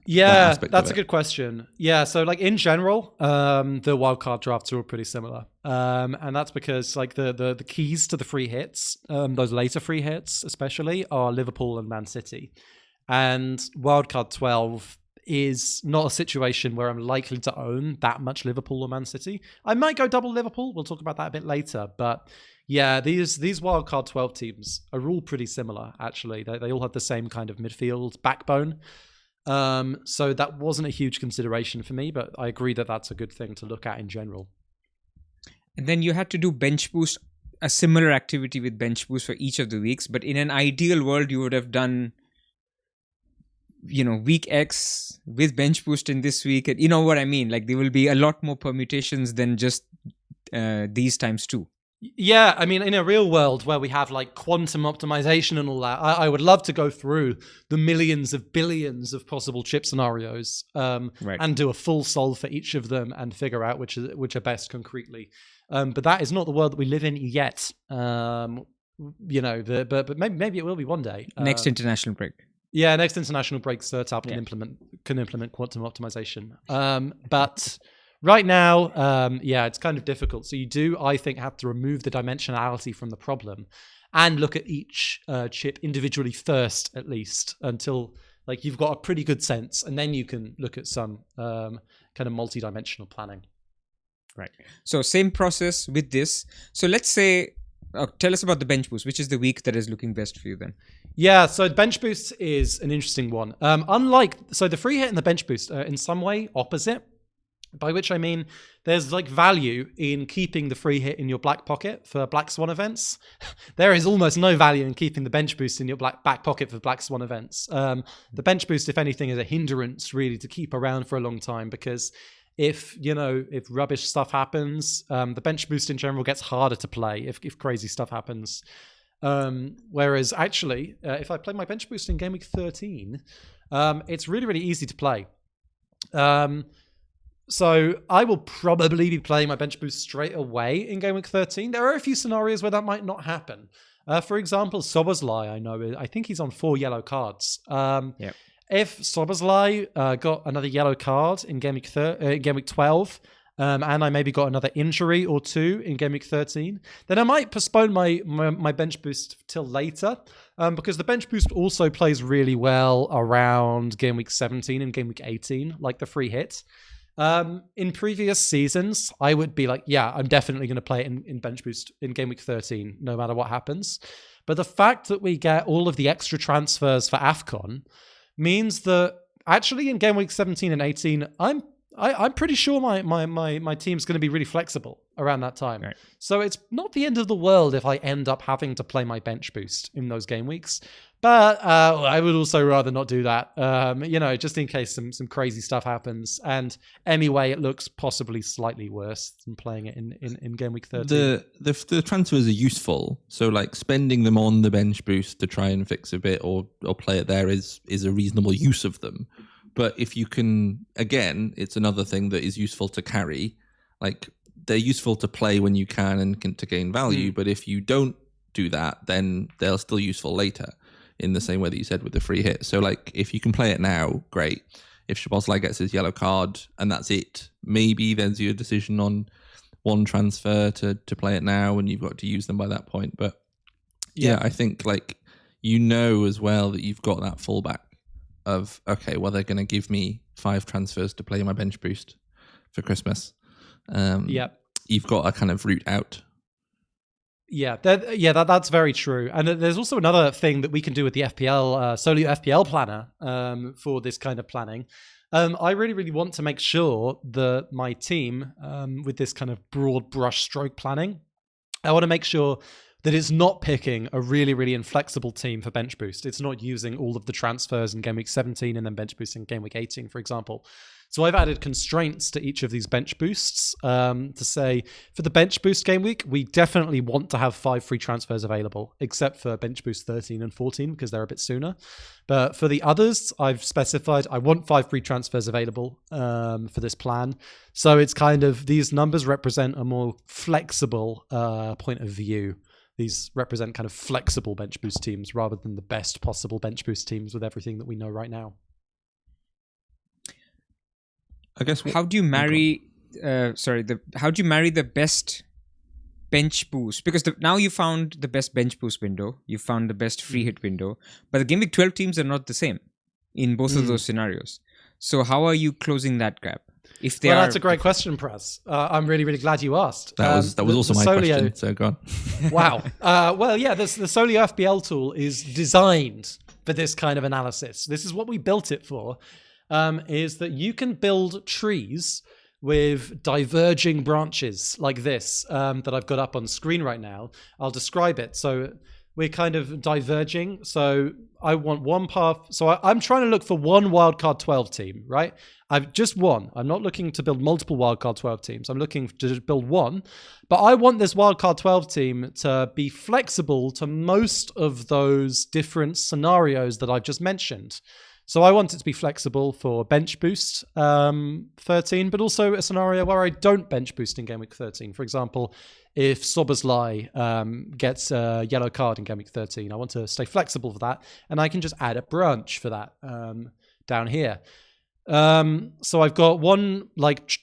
S3: Yeah, that's a good question. Yeah, so like in general, the wildcard drafts are all pretty similar, and that's because like the keys to the free hits, those later free hits especially, are Liverpool and Man City, and wildcard 12 is not a situation where I'm likely to own that much Liverpool or Man City. I might go double Liverpool. We'll talk about that a bit later, but yeah, these wildcard 12 teams are all pretty similar. Actually, they all have the same kind of midfield backbone. So that wasn't a huge consideration for me, but I agree that that's a good thing to look at in general.
S1: And then you had to do bench boost, a similar activity with bench boost for each of the weeks. But in an ideal world, you would have done, week X with bench boost in this week. You know what I mean? Like there will be a lot more permutations than just these times two.
S3: Yeah, I mean, in a real world where we have like quantum optimization and all that, I would love to go through the millions of billions of possible chip scenarios and do a full solve for each of them and figure out which are best concretely. But that is not the world that we live in yet. But maybe it will be one day.
S1: Next international break.
S3: Yeah, next international break, Certup can implement quantum optimization. But right now, it's kind of difficult. So you do, I think, have to remove the dimensionality from the problem and look at each chip individually first, at least, until like you've got a pretty good sense, and then you can look at some kind of multi-dimensional planning.
S1: Right. So same process with this. So let's say, tell us about the bench boost. Which is the week that is looking best for you then?
S3: Yeah, so bench boost is an interesting one. So the free hit and the bench boost are in some way opposite. By which I mean there's like value in keeping the free hit in your black pocket for Black Swan events. There is almost no value in keeping the bench boost in your back pocket for Black Swan events. The bench boost, if anything, is a hindrance really to keep around for a long time, because if rubbish stuff happens, the bench boost in general gets harder to play if crazy stuff happens. Whereas actually, if I play my bench boost in Gameweek 13, it's really, really easy to play. So I will probably be playing my bench boost straight away in Gameweek 13. There are a few scenarios where that might not happen. For example, Soboslai, I think he's on 4 yellow cards. If Soboslai got another yellow card in Gameweek 12, and I maybe got another injury or 2 in Gameweek 13, then I might postpone my bench boost till later, because the bench boost also plays really well around Gameweek 17 and Gameweek 18, like the free hit. In previous seasons, I would be like, yeah, I'm definitely going to play it in bench boost in Gameweek 13, no matter what happens. But the fact that we get all of the extra transfers for AFCON means that actually in Gameweek 17 and 18, I'm pretty sure my team's going to be really flexible around that time. Right. So it's not the end of the world if I end up having to play my bench boost in those game weeks. But I would also rather not do that, just in case some crazy stuff happens. And anyway, it looks possibly slightly worse than playing it in Game Week 13.
S2: The transfers are useful. So like spending them on the bench boost to try and fix a bit or play it there is a reasonable use of them. But if you can, again, it's another thing that is useful to carry. Like they're useful to play when you can and to gain value. But if you don't do that, then they're still useful later, in the same way that you said with the free hit. So like if you can play it now, great. If Szoboszlai gets his yellow card and that's it, maybe there's your decision on one transfer to play it now and you've got to use them by that point. But yeah, I think like as well that you've got that fallback of, okay, well, they're going to give me 5 transfers to play my bench boost for Christmas. You've got a kind of route out.
S3: That's very true. And there's also another thing that we can do with the FPL, Solio FPL planner for this kind of planning. I really, really want to make sure that my team, with this kind of broad brush stroke planning, I want to make sure that it's not picking a really, really inflexible team for bench boost. It's not using all of the transfers in Game Week 17 and then bench boost in Game Week 18, for example. So I've added constraints to each of these bench boosts to say, for the bench boost game week, we definitely want to have 5 free transfers available, except for bench boost 13 and 14, because they're a bit sooner. But for the others, I've specified I want 5 free transfers available for this plan. So it's kind of, these numbers represent a more flexible point of view. These represent kind of flexible bench boost teams rather than the best possible bench boost teams with everything that we know right now.
S2: I guess
S1: how do you marry? How do you marry the best bench boost? Because now you found the best bench boost window, you found the best free hit window, but the Gameweek 12 teams are not the same in both of those scenarios. So how are you closing that gap? If they
S3: that's a great question, Pras. I'm really, really glad you asked.
S2: That was also my question. So go on.
S3: Wow. The Solio FPL tool is designed for this kind of analysis. This is what we built it for. Is that you can build trees with diverging branches like this that I've got up on screen right now. I'll describe it. So we're kind of diverging. So I want one path. So I'm trying to look for one Wildcard 12 team, right? I've just one. I'm not looking to build multiple Wildcard 12 teams. I'm looking to build one. But I want this Wildcard 12 team to be flexible to most of those different scenarios that I've just mentioned. So I want it to be flexible for bench boost 13, but also a scenario where I don't bench boost in Gameweek 13. For example, if Soberslai gets a yellow card in Gameweek 13, I want to stay flexible for that, and I can just add a branch for that down here. So I've got one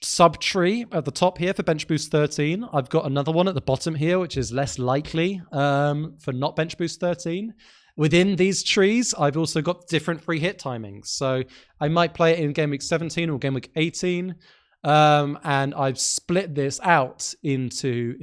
S3: sub tree at the top here for bench boost 13. I've got another one at the bottom here, which is less likely for not bench boost 13. Within these trees, I've also got different free hit timings. So I might play it in Gameweek 17 or Gameweek 18. And I've split this out into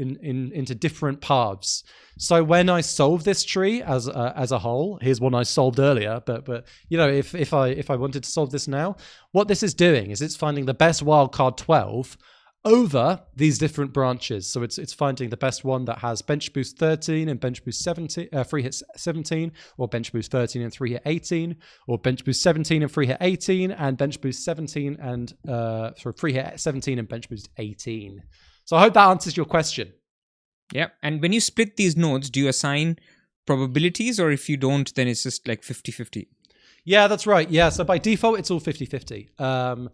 S3: different paths. So when I solve this tree as a whole, here's one I solved earlier, but if I wanted to solve this now, what this is doing is it's finding the best wildcard 12 over these different branches. So it's finding the best one that has bench boost 13 and bench boost 17, free hit 17, or bench boost 13 and free hit 18, or bench boost 17 and free hit 18, and bench boost 17 and free hit 17 and bench boost 18. So I hope that answers your question.
S1: Yeah. And when you split these nodes, do you assign probabilities, or if you don't, then it's just like 50-50?
S3: Yeah, that's right. Yeah. So by default, it's all 50-50. Right.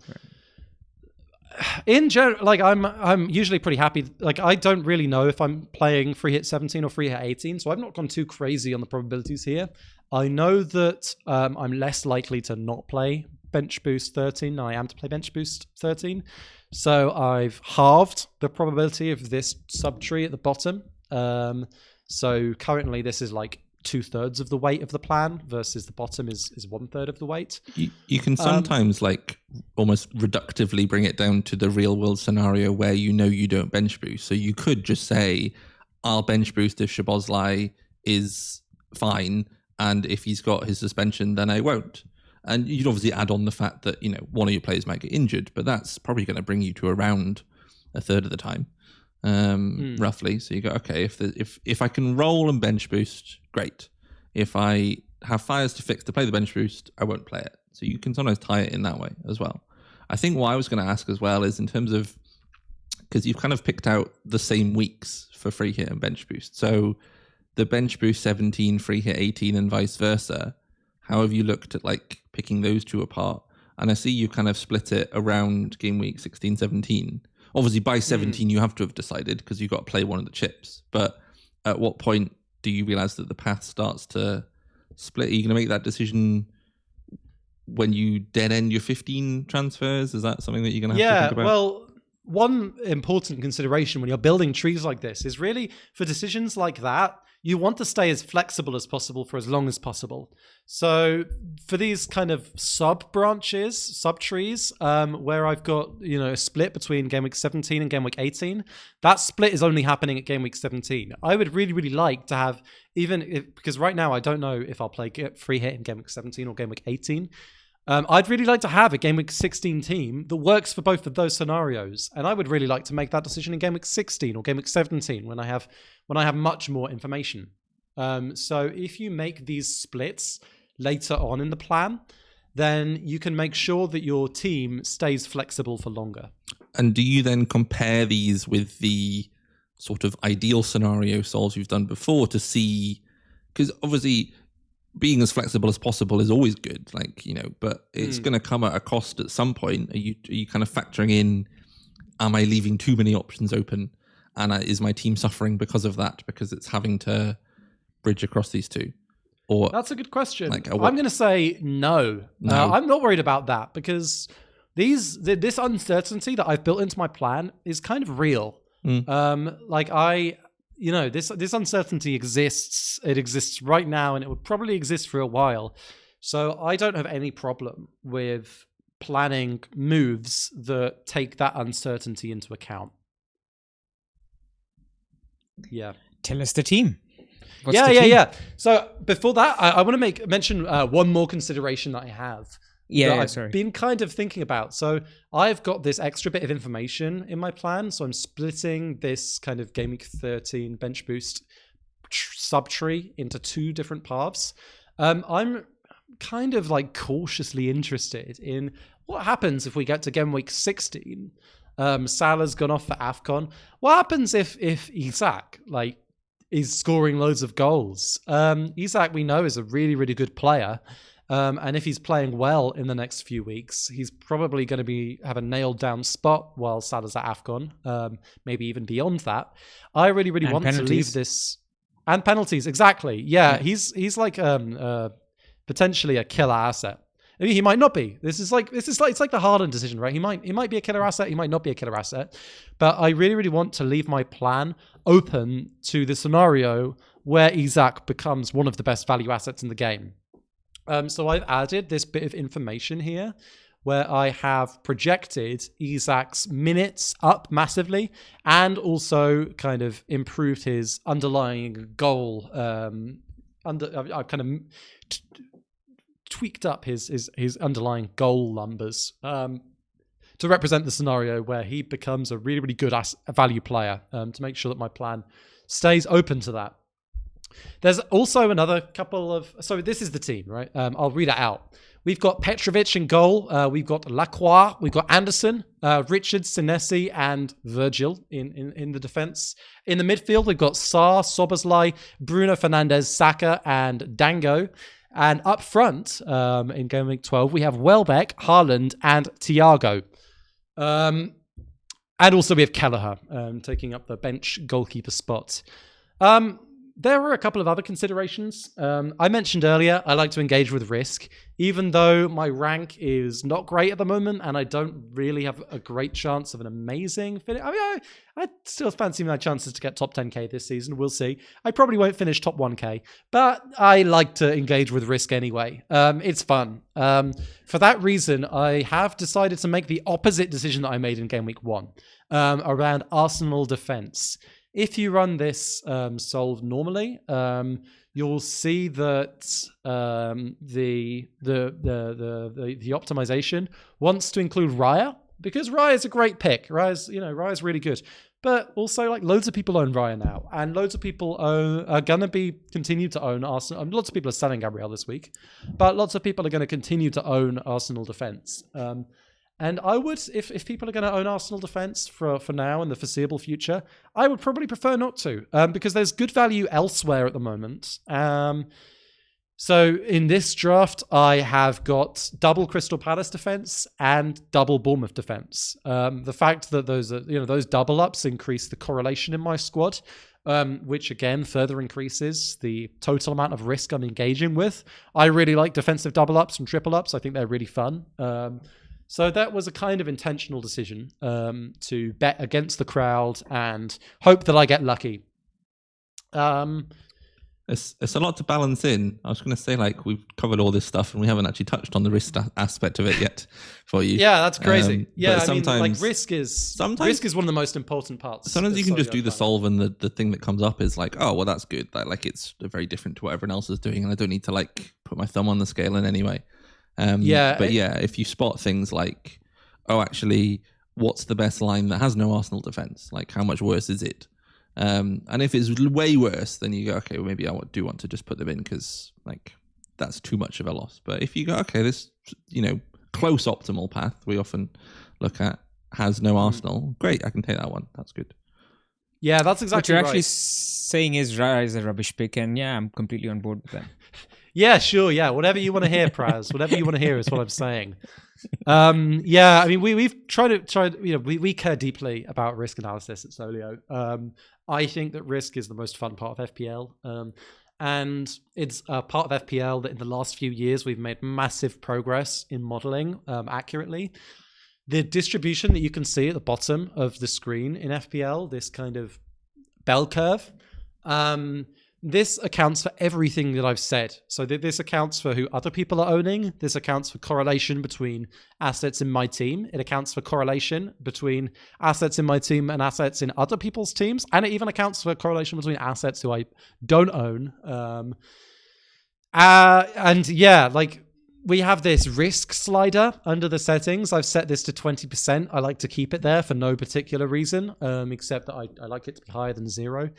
S3: In general, I'm usually pretty happy. I don't really know if I'm playing free hit 17 or free hit 18, so I've not gone too crazy on the probabilities here. I know that I'm less likely to not play bench boost 13 than I am to play bench boost 13. So I've halved the probability of this subtree at the bottom. So currently this is 2/3 of the weight of the plan versus the bottom is 1/3 of the weight.
S2: You can sometimes almost reductively bring it down to the real world scenario where you don't bench boost. So you could just say, I'll bench boost if Szoboszlai is fine, and if he's got his suspension, then I won't. And you'd obviously add on the fact that one of your players might get injured, but that's probably going to bring you to around 1/3 of the time. Roughly. So you go, okay, if I can roll and bench boost, great. If I have fires to fix to play the bench boost, I won't play it. So you can sometimes tie it in that way as well. I think what I was going to ask as well is in terms of, because you've kind of picked out the same weeks for free hit and bench boost. So the bench boost 17, free hit 18, and vice versa. How have you looked at picking those two apart? And I see you kind of split it around game week 16, 17. Obviously, by 17, you have to have decided because you've got to play one of the chips. But at what point do you realize that the path starts to split? Are you going to make that decision when you dead end your 15 transfers? Is that something that you're going to have to think about?
S3: Well, one important consideration when you're building trees like this is really for decisions like that, you want to stay as flexible as possible for as long as possible. So for these kind of sub-branches, sub-trees, where I've got, a split between Game Week 17 and Game Week 18, that split is only happening at Game Week 17. I would really, really like to have, because right now I don't know if I'll play free hit in Game Week 17 or Game Week 18. I'd really like to have a Game Week 16 team that works for both of those scenarios. And I would really like to make that decision in Game Week 16 or Game Week 17 when I have much more information. So if you make these splits later on in the plan, then you can make sure that your team stays flexible for longer.
S2: And do you then compare these with the sort of ideal scenario solves you've done before to see, because obviously being as flexible as possible is always good, but it's going to come at a cost at some point. Are you kind of factoring in, am I leaving too many options open? And is my team suffering because of that, because it's having to bridge across these two? Or
S3: that's a good question. I'm going to say no. I'm not worried about that because this uncertainty that I've built into my plan is kind of real. This uncertainty exists. It exists right now, and it would probably exist for a while. So I don't have any problem with planning moves that take that uncertainty into account. Yeah.
S1: Tell us the team.
S3: Yeah. So before that, I want to mention one more consideration that I have. I've been kind of thinking about. So I've got this extra bit of information in my plan. So I'm splitting this kind of Gameweek 13 bench boost subtree into 2 different paths. I'm kind of like cautiously interested in what happens if we get to Gameweek 16. Salah's gone off for AFCON. What happens if Isak is scoring loads of goals? Isak, we know, is a really, really good player. And if he's playing well in the next few weeks, he's probably going to have a nailed down spot while Salah's at AFCON, maybe even beyond that. I really, really want to leave this. And penalties, exactly. Yeah. He's like potentially a killer asset. I mean, he might not be. It's like the Haaland decision, right? He might be a killer asset. He might not be a killer asset. But I really, really want to leave my plan open to the scenario where Isak becomes one of the best value assets in the game. So I've added this bit of information here where I have projected Isak's minutes up massively and also kind of improved his underlying goal. I've kind of tweaked up his underlying goal numbers to represent the scenario where he becomes a really, really good value player, to make sure that my plan stays open to that. There's also another couple of... So this is the team, right? I'll read it out. We've got Petrovic in goal. We've got Lacroix. We've got Anderson, Richards, Senesi, and Virgil in the defense. In the midfield, we've got Sarr, Szoboszlai, Bruno Fernandes, Saka, and Dango. And up front, in Game Week 12, we have Welbeck, Haaland, and Thiago. And also we have Kelleher taking up the bench goalkeeper spot. There were a couple of other considerations. I mentioned earlier, I like to engage with risk, even though my rank is not great at the moment and I don't really have a great chance of an amazing finish. I mean, I still fancy my chances to get top 10k this season. We'll see. I probably won't finish top 1k, but I like to engage with risk anyway. It's fun. For that reason, I have decided to make the opposite decision that I made in Game Week 1 around Arsenal defense. If you run this solve normally, you'll see that the optimization wants to include Raya, because Raya is a great pick. Raya's really good. But also, like, loads of people own Raya now, and loads of people are gonna continue to own Arsenal. Lots of people are selling Gabriel this week, but lots of people are going to continue to own Arsenal defense. And I would, if people are going to own Arsenal defense for now and the foreseeable future, I would probably prefer not to, because there's good value elsewhere at the moment. So in this draft, I have got double Crystal Palace defense and double Bournemouth defense. The fact that those double ups increase the correlation in my squad, which again further increases the total amount of risk I'm engaging with. I really like defensive double ups and triple ups. I think they're really fun. So that was a kind of intentional decision to bet against the crowd and hope that I get lucky.
S2: It's a lot to balance in. I was going to say, like, we've covered all this stuff and we haven't actually touched on the risk aspect of it yet for you.
S3: Yeah, that's crazy.
S2: Risk
S3: is one of the most important parts.
S2: Sometimes you can just do the solve and the thing that comes up is like, oh, well, that's good. Like it's very different to what everyone else is doing and I don't need to like put my thumb on the scale in any way. If you spot things like, oh, actually, what's the best line that has no Arsenal defense? Like, how much worse is it? And if it's way worse, then you go, okay, well, maybe I do want to just put them in because, like, that's too much of a loss. But if you go, okay, this, close optimal path we often look at has no Arsenal, great, I can take that one. That's good.
S3: Yeah, that's exactly
S1: what you're
S3: right.
S1: actually saying is Raya is a rubbish pick, and yeah, I'm completely on board with that.
S3: Yeah, sure. Yeah, whatever you want to hear, Pras. Whatever you want to hear is what I'm saying. I mean, we've tried. We care deeply about risk analysis at Solio. I think that risk is the most fun part of FPL, and it's a part of FPL that in the last few years we've made massive progress in modeling accurately. the distribution that you can see at the bottom of the screen in FPL, this kind of bell curve, this accounts for everything that I've said. So this accounts for who other people are owning. This accounts for correlation between assets in my team. It accounts for correlation between assets in my team and assets in other people's teams. And it even accounts for correlation between assets who I don't own. And yeah, like we have this risk slider under the settings. I've set this to 20%. I like to keep it there for no particular reason, except that I like it to be higher than 0.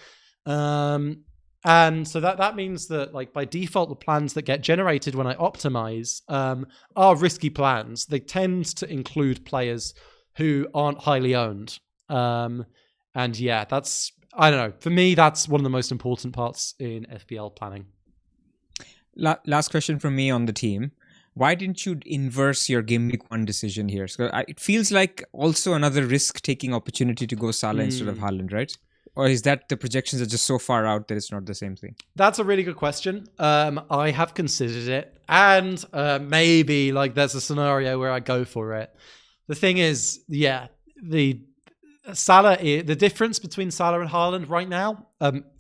S3: And so that means that, like, by default, the plans that get generated when I optimize are risky plans. They tend to include players who aren't highly owned. And yeah, that's, I don't know. For me, that's one of the most important parts in FPL planning.
S1: Last question from me on the team. Why didn't you inverse your Gameweek 1 decision here? So it feels like also another risk-taking opportunity to go Salah instead of Haaland, right? Or is that the projections are just so far out that it's not the same thing?
S3: That's a really good question. I have considered it. And maybe like there's a scenario where I go for it. The thing is, yeah, the difference between Salah and Haaland right now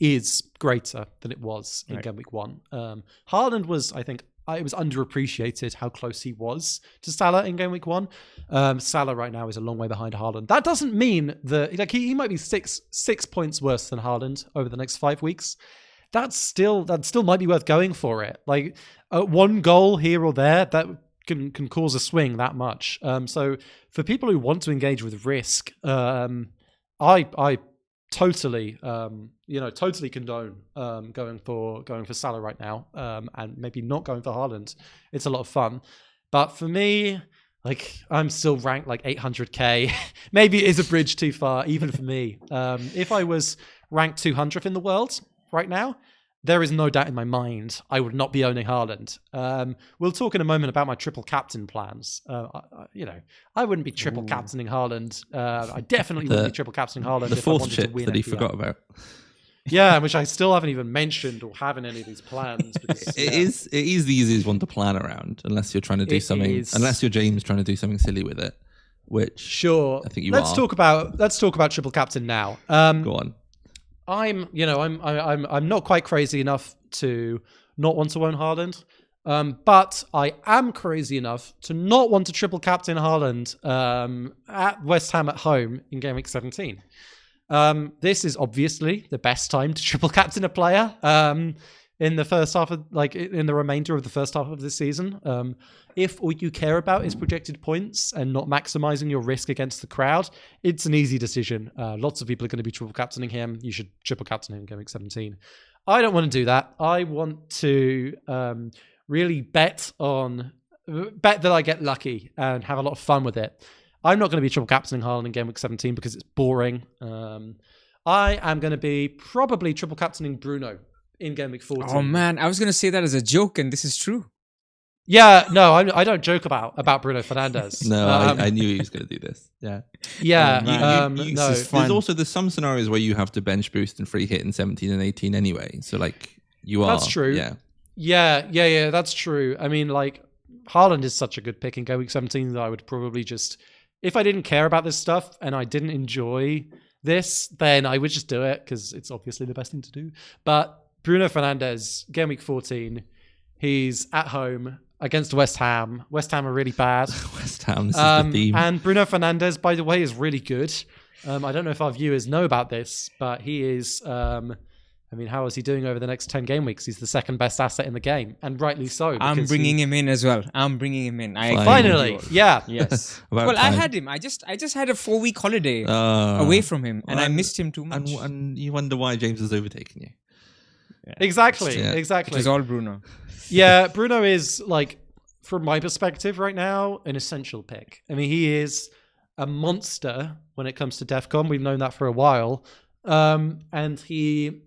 S3: is greater than it was in Gameweek 1. Haaland was, I think, it was underappreciated how close he was to Salah in Gameweek 1. Salah right now is a long way behind Haaland. That doesn't mean that, like, he might be six points worse than Haaland over the next 5 weeks. That still might be worth going for it. Like, one goal here or there that can cause a swing that much. So for people who want to engage with risk, I totally totally condone going for Salah right now, and maybe not going for Haaland. It's a lot of fun, but for me, like, I'm still ranked like 800k. Maybe it is a bridge too far even for me. If I was ranked 200th in the world right now, there is no doubt in my mind I would not be owning Haaland. We'll talk in a moment about my triple captain plans. I wouldn't be triple captaining Haaland. I definitely wouldn't be triple captaining Haaland
S2: the
S3: if I
S2: fourth
S3: wanted
S2: chip
S3: to win
S2: that he
S3: FPL.
S2: forgot about.
S3: Yeah, which I still haven't even mentioned or have in any of these plans. Because,
S2: It is the easiest one to plan around, unless you're trying to do unless you're James trying to do something silly with it. Which
S3: sure,
S2: I think you
S3: let's
S2: are.
S3: talk about triple captain now.
S2: Go on.
S3: I'm not quite crazy enough to not want to own Haaland, but I am crazy enough to not want to triple captain Haaland at West Ham at home in Gameweek 17. This is obviously the best time to triple captain a player in the first half of, like, in the remainder of the first half of this season. If all you care about is projected points and not maximizing your risk against the crowd, it's an easy decision. Lots of people are going to be triple captaining him. You should triple captain him in Gameweek 17. I don't want to do that. I want to really bet that I get lucky and have a lot of fun with it. I'm not going to be triple captaining Haaland in Gameweek 17 because it's boring. I am going to be probably triple captaining Bruno in Gameweek 14.
S1: Oh man, I was going to say that as a joke, and this is true.
S3: Yeah, no, I don't joke about Bruno Fernandes.
S2: No, I knew he was going to do this. Yeah.
S3: Yeah.
S2: No, there's some scenarios where you have to bench boost and free hit in 17 and 18 anyway. So, like, you are.
S3: That's true. Yeah, that's true. I mean, like, Haaland is such a good pick in Gameweek 17 that I would probably just, if I didn't care about this stuff and I didn't enjoy this, then I would just do it because it's obviously the best thing to do. But Bruno Fernandes, Gameweek 14, he's at home against West Ham. West Ham are really bad.
S2: West Ham, this is the theme.
S3: And Bruno Fernandes, by the way, is really good. I don't know if our viewers know about this, but he is, how is he doing over the next 10 game weeks? He's the second best asset in the game, and rightly so.
S1: I'm bringing him in as well.
S3: Finally, yeah.
S1: Yes. Well, I had him. I just had a 4-week holiday away from him, and I missed him too much.
S2: And you wonder why James has overtaken you.
S3: Yeah. Exactly.
S1: It's all Bruno.
S3: Yeah, Bruno is, like, from my perspective right now, an essential pick. I mean, he is a monster when it comes to DEFCON. We've known that for a while. And he's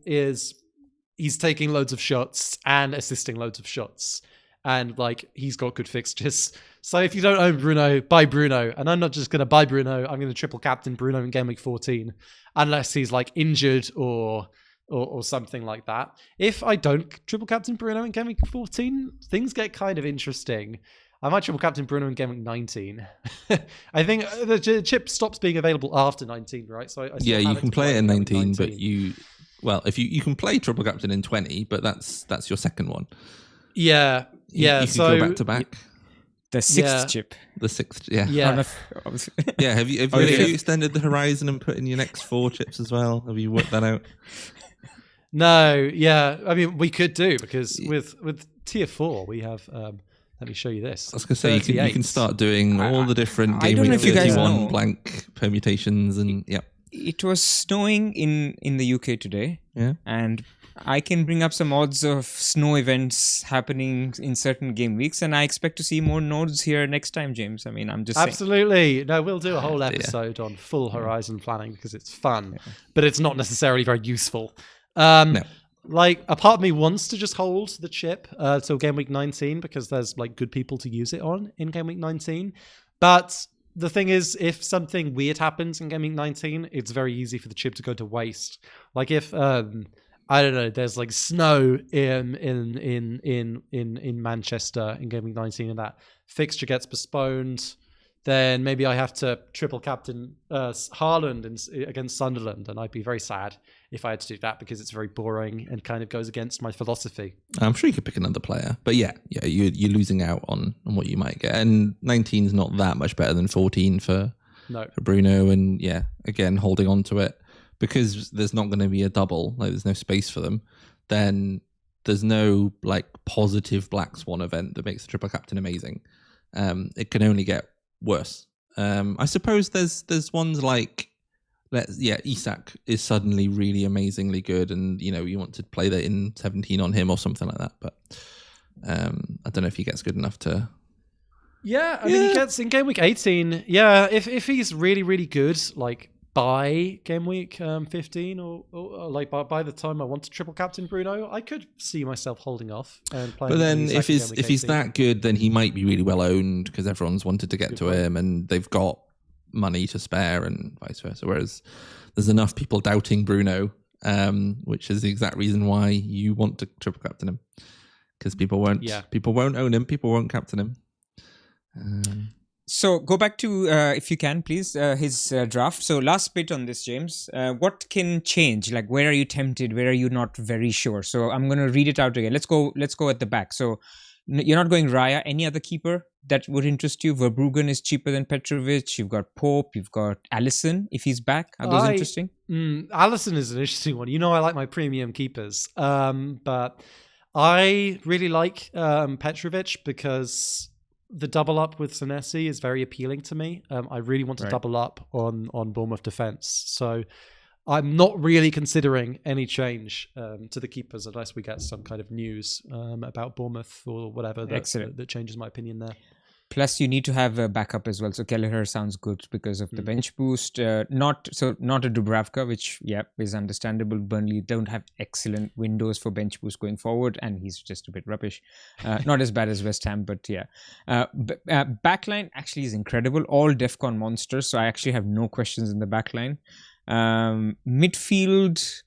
S3: taking loads of shots and assisting loads of shots. And, like, he's got good fixtures. So if you don't own Bruno, buy Bruno. And I'm not just going to buy Bruno. I'm going to triple captain Bruno in Gameweek 14. Unless he's, like, injured or something like that. If I don't triple captain Bruno in Gameweek 14, things get kind of interesting. I might triple captain Bruno in game week 19. I think the chip stops being available after 19, right? So
S2: you can play it in 19, but if you can play triple captain in 20, but that's your second one.
S3: Yeah, yeah.
S2: You can go back to back.
S1: The sixth chip.
S2: The sixth, yeah.
S3: Yeah.
S2: Yeah, have you extended the horizon and put in your next 4 chips as well? Have you worked that out?
S3: No, yeah. I mean, we could do, because with tier 4, we have... let me show you this.
S2: I was going to say, you can start doing all the different Game Week 31 blank permutations and, yeah.
S1: It was snowing in the UK today.
S2: Yeah.
S1: And I can bring up some odds of snow events happening in certain game weeks, and I expect to see more nodes here next time, James. I mean, I'm just
S3: Absolutely. No, we'll do a whole episode on full horizon planning because it's fun, but it's not necessarily very useful.
S2: No.
S3: Like, a part of me wants to just hold the chip till game week 19 because there's like good people to use it on in game week 19. But the thing is, if something weird happens in game week 19, it's very easy for the chip to go to waste. Like if I don't know, there's like snow in Manchester in game week 19 and that fixture gets postponed, then maybe I have to triple captain Haaland against Sunderland, and I'd be very sad if I had to do that because it's very boring and kind of goes against my philosophy.
S2: I'm sure you could pick another player, but yeah, you're losing out on what you might get. And 19 is not that much better than 14 for Bruno, and yeah, again, holding on to it because there's not going to be a double, like there's no space for them. Then there's no like positive Black Swan event that makes the triple captain amazing. It can only get worse. I suppose there's ones like Isak is suddenly really amazingly good, and you want to play that in 17 on him or something like that, but I don't know if he gets good enough to.
S3: Yeah, I mean he gets in game week 18. Yeah, if he's really really good, like by game week 15 or like by the time I want to triple captain Bruno, I could see myself holding off and playing.
S2: But then if he's that good, then he might be really well owned because everyone's wanted to get to him and they've got money to spare and vice versa. Whereas there's enough people doubting Bruno, which is the exact reason why you want to triple captain him, because people won't own him, people won't captain him.
S1: So go back to, if you can, please, his draft. So last bit on this, James. What can change? Like, where are you tempted? Where are you not very sure? So I'm going to read it out again. Let's go at the back. So you're not going Raya. Any other keeper that would interest you? Verbruggen is cheaper than Petrovic. You've got Pope. You've got Alisson, if he's back. Are those interesting?
S3: Alisson is an interesting one. I like my premium keepers. But I really like Petrovic because the double up with Senesi is very appealing to me. I really want to double up on Bournemouth defense. So I'm not really considering any change to the keepers unless we get some kind of news about Bournemouth or whatever that changes my opinion there.
S1: Plus, you need to have a backup as well. So Kelleher sounds good because of the bench boost. Not a Dubravka, which is understandable. Burnley don't have excellent windows for bench boost going forward, and he's just a bit rubbish. Not as bad as West Ham, but yeah. Backline actually is incredible. All DEFCON monsters. So I actually have no questions in the backline. Midfield,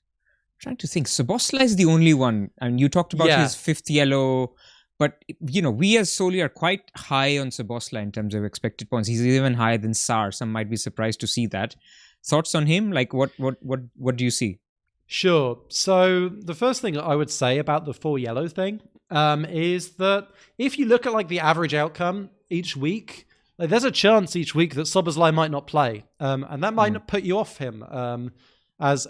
S1: trying to think. Szoboszlai is the only one, and you talked about his 5th yellow. But, we as Solio are quite high on Szoboszlai in terms of expected points. He's even higher than Sarr. Some might be surprised to see that. Thoughts on him? Like, what do you see?
S3: Sure. So the first thing I would say about the 4 yellow thing is that if you look at like the average outcome each week, like, there's a chance each week that Szoboszlai might not play. And that might not put you off him as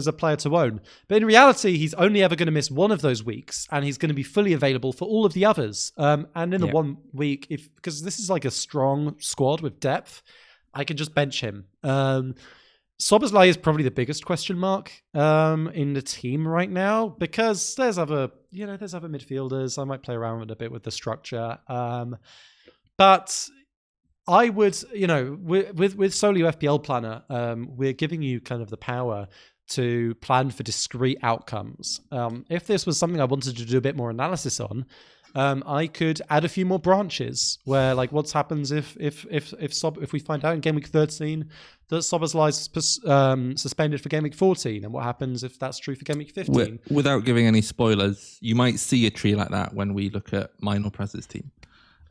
S3: a player to own. But in reality, he's only ever going to miss one of those weeks, and he's going to be fully available for all of the others. And in the 1 week, because this is like a strong squad with depth, I can just bench him. Szoboszlai is probably the biggest question mark in the team right now, because there's other midfielders. I might play around with a bit with the structure. But I would, with Solio FPL Planner, we're giving you kind of the power to plan for discrete outcomes. If this was something I wanted to do a bit more analysis on, I could add a few more branches where, like, what happens if we find out in game week 13 that Szoboszlai is suspended for game week 14, and what happens if that's true for game week 15?
S2: Without giving any spoilers, you might see a tree like that when we look at mine or Praz's team.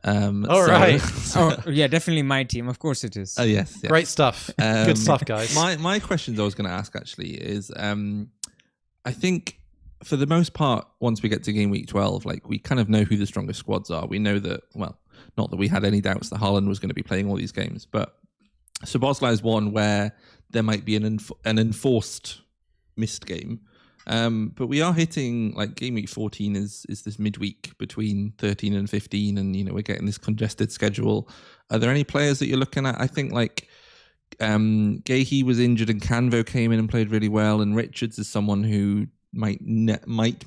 S3: All right.
S1: Oh, yeah, definitely my team. Of course it is.
S2: Oh, yes.
S3: Great stuff. Good stuff, guys.
S2: My questions I was going to ask actually is, I think for the most part, once we get to game week 12, like we kind of know who the strongest squads are. We know that, well, not that we had any doubts that Haaland was going to be playing all these games, but Szoboszlai is one where there might be an enforced missed game. But we are hitting, like, game week 14 is this midweek between 13 and 15, and, you know, we're getting this congested schedule. Are there any players that you're looking at? I think, like, Gahey was injured and Canvo came in and played really well, and Richards is someone who might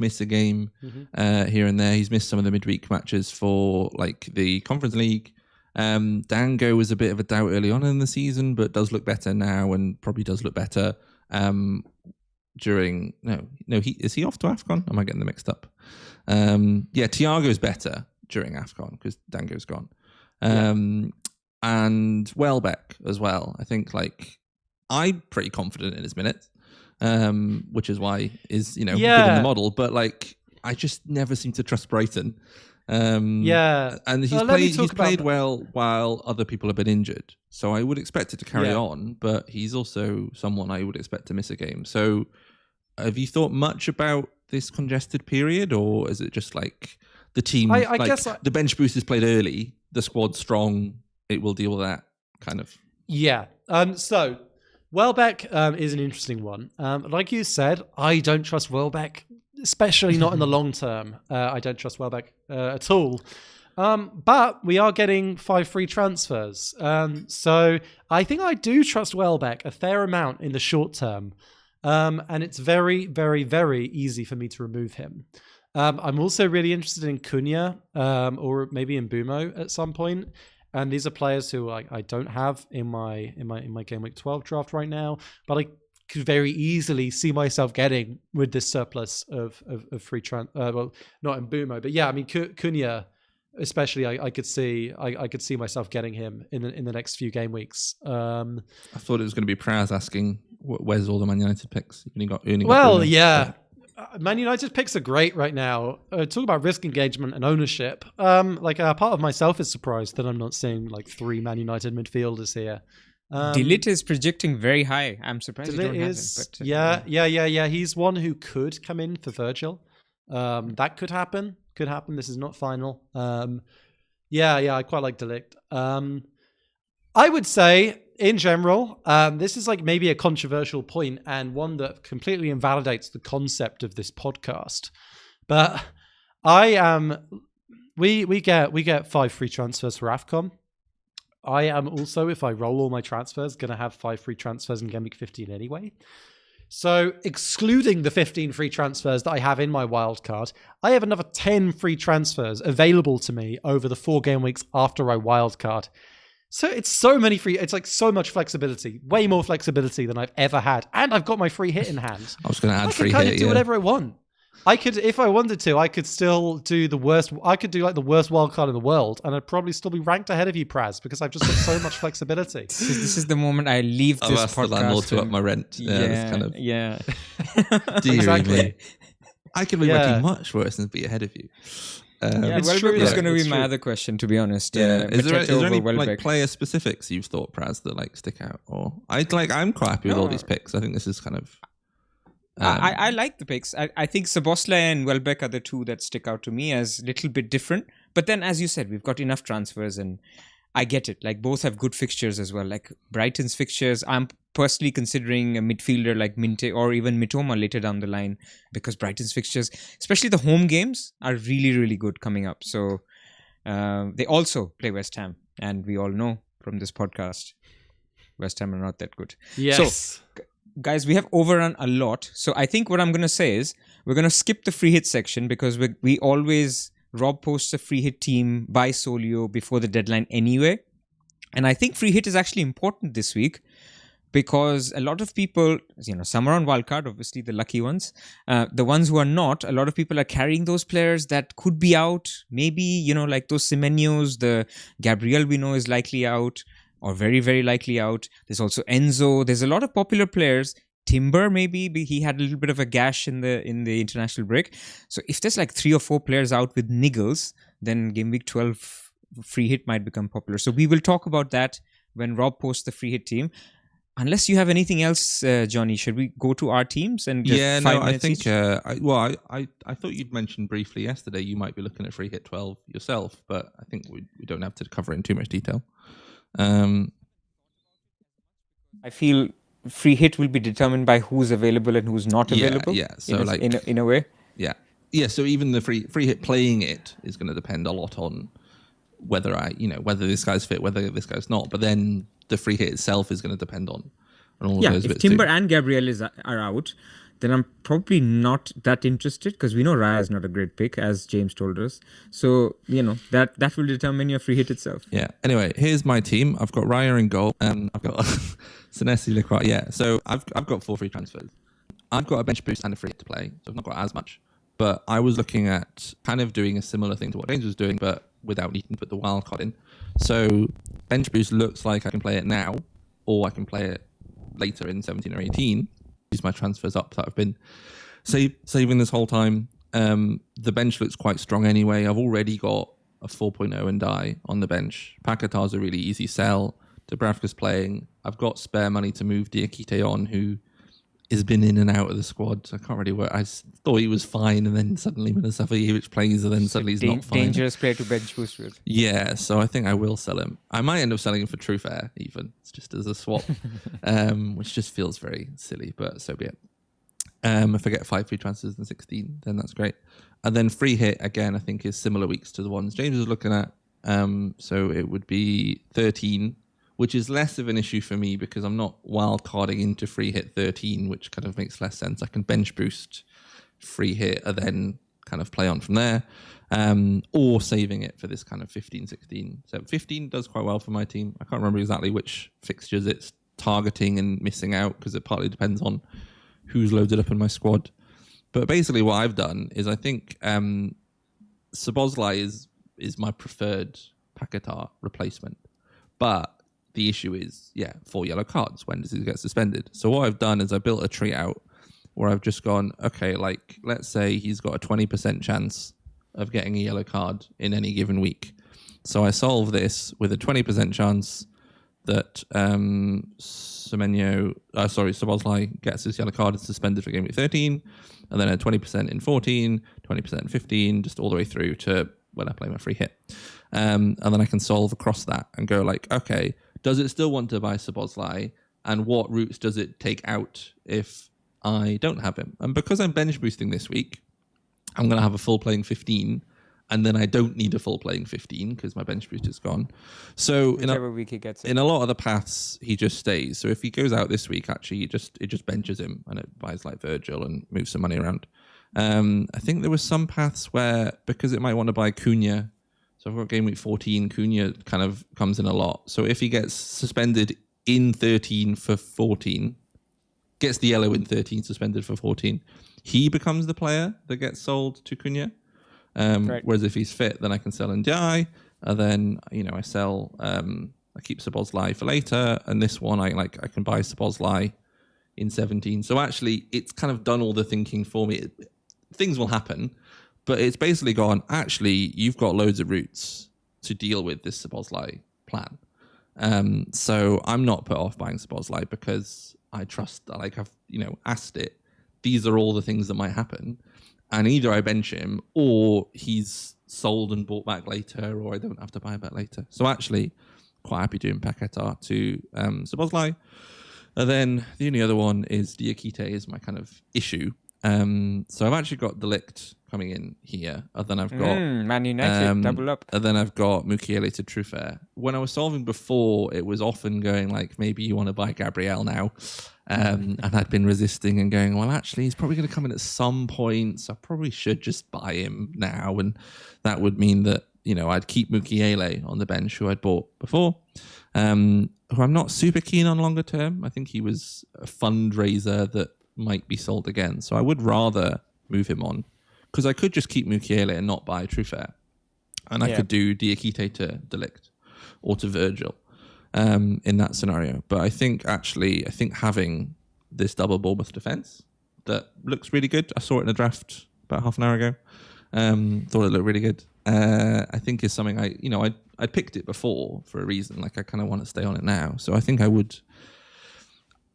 S2: miss a game here and there. He's missed some of the midweek matches for, like, the Conference League. Dango was a bit of a doubt early on in the season, but does look better now and probably does look better during is he off to AFCON? Am I getting them mixed up? Thiago's better during AFCON because Dango's gone. And Welbeck as well. I think, like, I'm pretty confident in his minutes, which is why is good in the model, but, like, I just never seem to trust Brighton. And he's played well while other people have been injured, so I would expect it to carry on, but he's also someone I would expect to miss a game. So have you thought much about this congested period, or is it just like the team, I guess the bench boost is played early, the squad's strong, it will deal with that kind of?
S3: So Welbeck is an interesting one. Like you said, I don't trust Welbeck, especially not in the long term. I don't trust Welbeck at all. But we are getting 5 free transfers. So I think I do trust Welbeck a fair amount in the short term. And it's very, very, very easy for me to remove him. I'm also really interested in Cunha or maybe in Bumo at some point. And these are players who I don't have in my Game Week 12 draft right now, but I could very easily see myself getting with this surplus of free well, not in Bumo, but yeah, I mean Cunha especially, I could see myself getting him in the next few game weeks. I
S2: thought it was going to be Pras asking where's all the Man United picks.
S3: Man United picks are great right now. Talk about risk engagement and ownership. Part of myself is surprised that I'm not seeing like 3 Man United midfielders here.
S1: Delit is projecting very high. I'm surprised
S3: Delit
S1: you don't
S3: is,
S1: have him.
S3: Yeah. He's one who could come in for Virgil. That could happen. This is not final. I quite like Delit. I would say, in general, this is like maybe a controversial point and one that completely invalidates the concept of this podcast. But we get 5 free transfers for AFCON. I am also, if I roll all my transfers, going to have 5 free transfers in Game Week 15 anyway. So excluding the 15 free transfers that I have in my wildcard, I have another 10 free transfers available to me over the 4 game weeks after I wildcard. So it's so many free, it's like so much flexibility, way more flexibility than I've ever had. And I've got my free hit in hand.
S2: I was going to add free hit.
S3: I could kind of do whatever I want. I could, if I wanted to, I could still do the worst. I could do like the worst wildcard in the world, and I'd probably still be ranked ahead of you, Pras, because I've just got so much flexibility.
S1: This is the moment I leave this podcast.
S2: The landlord to up my rent.
S1: Yeah.
S3: Exactly.
S2: I could be working much worse than be ahead of you.
S1: Welbeck was going to be my other question, to be honest.
S2: Is there any like player specifics you've thought, Pras, that like stick out? Or I'm quite happy with all these picks. I think this is kind of.
S1: I like the picks. I think Szoboszlai and Welbeck are the 2 that stick out to me as a little bit different. But then, as you said, we've got enough transfers, and I get it. Like, both have good fixtures as well. Like Brighton's fixtures, I'm personally considering a midfielder like Minte or even Mitoma later down the line, because Brighton's fixtures, especially the home games, are really, really good coming up. So they also play West Ham, and we all know from this podcast, West Ham are not that good.
S3: Yes.
S1: So, guys, we have overrun a lot. So I think what I'm going to say is we're going to skip the free hit section, because we always, Rob posts a free hit team by Solio before the deadline anyway. And I think free hit is actually important this week, because a lot of people, some are on Wildcard, obviously the lucky ones. The ones who are not, a lot of people are carrying those players that could be out. Maybe, like those Semenyos, the Gabriel we know is likely out, or very, very likely out. There's also Enzo. There's a lot of popular players. Timber, maybe he had a little bit of a gash in the international break. So if there's like 3 or 4 players out with niggles, then game week 12 free hit might become popular. So we will talk about that when Rob posts the free hit team. Unless you have anything else, Jonny, should we go to our teams and just 5 minutes
S2: I think.
S1: each?
S2: I thought you'd mentioned briefly yesterday you might be looking at free hit 12 yourself, but I think we don't have to cover it in too much detail.
S1: I feel free hit will be determined by who's available and who's not available.
S2: Yeah. So
S1: in a way.
S2: Yeah. So even the free hit playing it is going to depend a lot on whether whether this guy's fit, whether this guy's not. But then the free hit itself is going to depend on all of those
S1: if
S2: bits
S1: Timber
S2: too.
S1: and Gabriel are out, then I'm probably not that interested because we know Raya is not a great pick, as James told us. So, that will determine your free hit itself.
S2: Yeah. Anyway, here's my team. I've got Raya in goal and I've got Senesi Lacroix. Yeah. So I've got 4 free transfers. I've got a bench boost and a free hit to play, so I've not got as much. But I was looking at kind of doing a similar thing to what James was doing, but without needing to put the wildcard in. So bench boost looks like I can play it now, or I can play it later in 17 or 18. Use my transfers up that I've been saving this whole time. The bench looks quite strong anyway. I've already got a 4.0 and die on the bench. Paquetá's a really easy sell. Dubravka's playing. I've got spare money to move Diakite on, who has been in and out of the squad. So I can't really work. I thought he was fine, and then suddenly Mustafi plays, and then suddenly he's not fine.
S1: Dangerous player to bench boost with.
S2: Yeah, so I think I will sell him. I might end up selling him for True Fair, even. It's just as a swap, which just feels very silly, but so be it. If I get 5 free transfers and 16, then that's great. And then free hit, again, I think is similar weeks to the ones James was looking at. So it would be 13, which is less of an issue for me because I'm not wild carding into free hit 13, which kind of makes less sense. I can bench boost free hit and then kind of play on from there, or saving it for this kind of 15, 16. So 15 does quite well for my team. I can't remember exactly which fixtures it's targeting and missing out because it partly depends on who's loaded up in my squad. But basically what I've done is I think Szoboszlai is my preferred Paquetá replacement. But the issue is, 4 yellow cards. When does he get suspended? So what I've done is I built a tree out where I've just gone, okay, like let's say he's got a 20% chance of getting a yellow card in any given week. So I solve this with a 20% chance that Szoboszlai gets his yellow card and suspended for game week 13, and then a 20% in 14, 20% in 15, just all the way through to when I play my free hit. And then I can solve across that and go like, okay, does it still want to buy Szoboszlai? And what routes does it take out if I don't have him? And because I'm bench boosting this week, I'm going to have a full playing 15, and then I don't need a full playing 15 because my bench boost is gone. So
S1: Whichever week he gets it.
S2: In a lot of the paths, he just stays. So if he goes out this week, actually, it just benches him and it buys like Virgil and moves some money around. I think there were some paths where, because it might want to buy Cunha, so I've got game week 14, Cunha kind of comes in a lot. So if he gets suspended in 13 for 14, gets the yellow in 13, suspended for 14, he becomes the player that gets sold to Cunha. Right. Whereas if he's fit, then I can sell and die. And then, I sell, I keep Szoboszlai for later. And this one, I can buy Szoboszlai in 17. So actually, it's kind of done all the thinking for me. Things will happen. But it's basically gone, actually, you've got loads of routes to deal with this Szoboszlai plan. So I'm not put off buying Szoboszlai because I trust, I've asked it. These are all the things that might happen. And either I bench him or he's sold and bought back later, or I don't have to buy back later. So actually, quite happy doing Paquetá to Szoboszlai. And then the only other one is Diakite is my kind of issue. So I've actually got Delict coming in here, and then I've got
S1: Man United double up,
S2: and then I've got Mukiele to True Fair. When I was solving before, it was often going like, maybe you want to buy Gabriel now, and I'd been resisting and going, well, actually, he's probably going to come in at some point, so I probably should just buy him now, and that would mean that I'd keep Mukiele on the bench, who I'd bought before, who I'm not super keen on longer term. I think he was a fundraiser that might be sold again, so I would rather move him on, because I could just keep Mukiele and not buy True Fair, and I could do Diakite to Delict or to Virgil in that scenario. But I think having this double Bournemouth defence that looks really good. I saw it in a draft about half an hour ago. Thought it looked really good. I think is something I picked it before for a reason. Like I kind of want to stay on it now. So I think I would,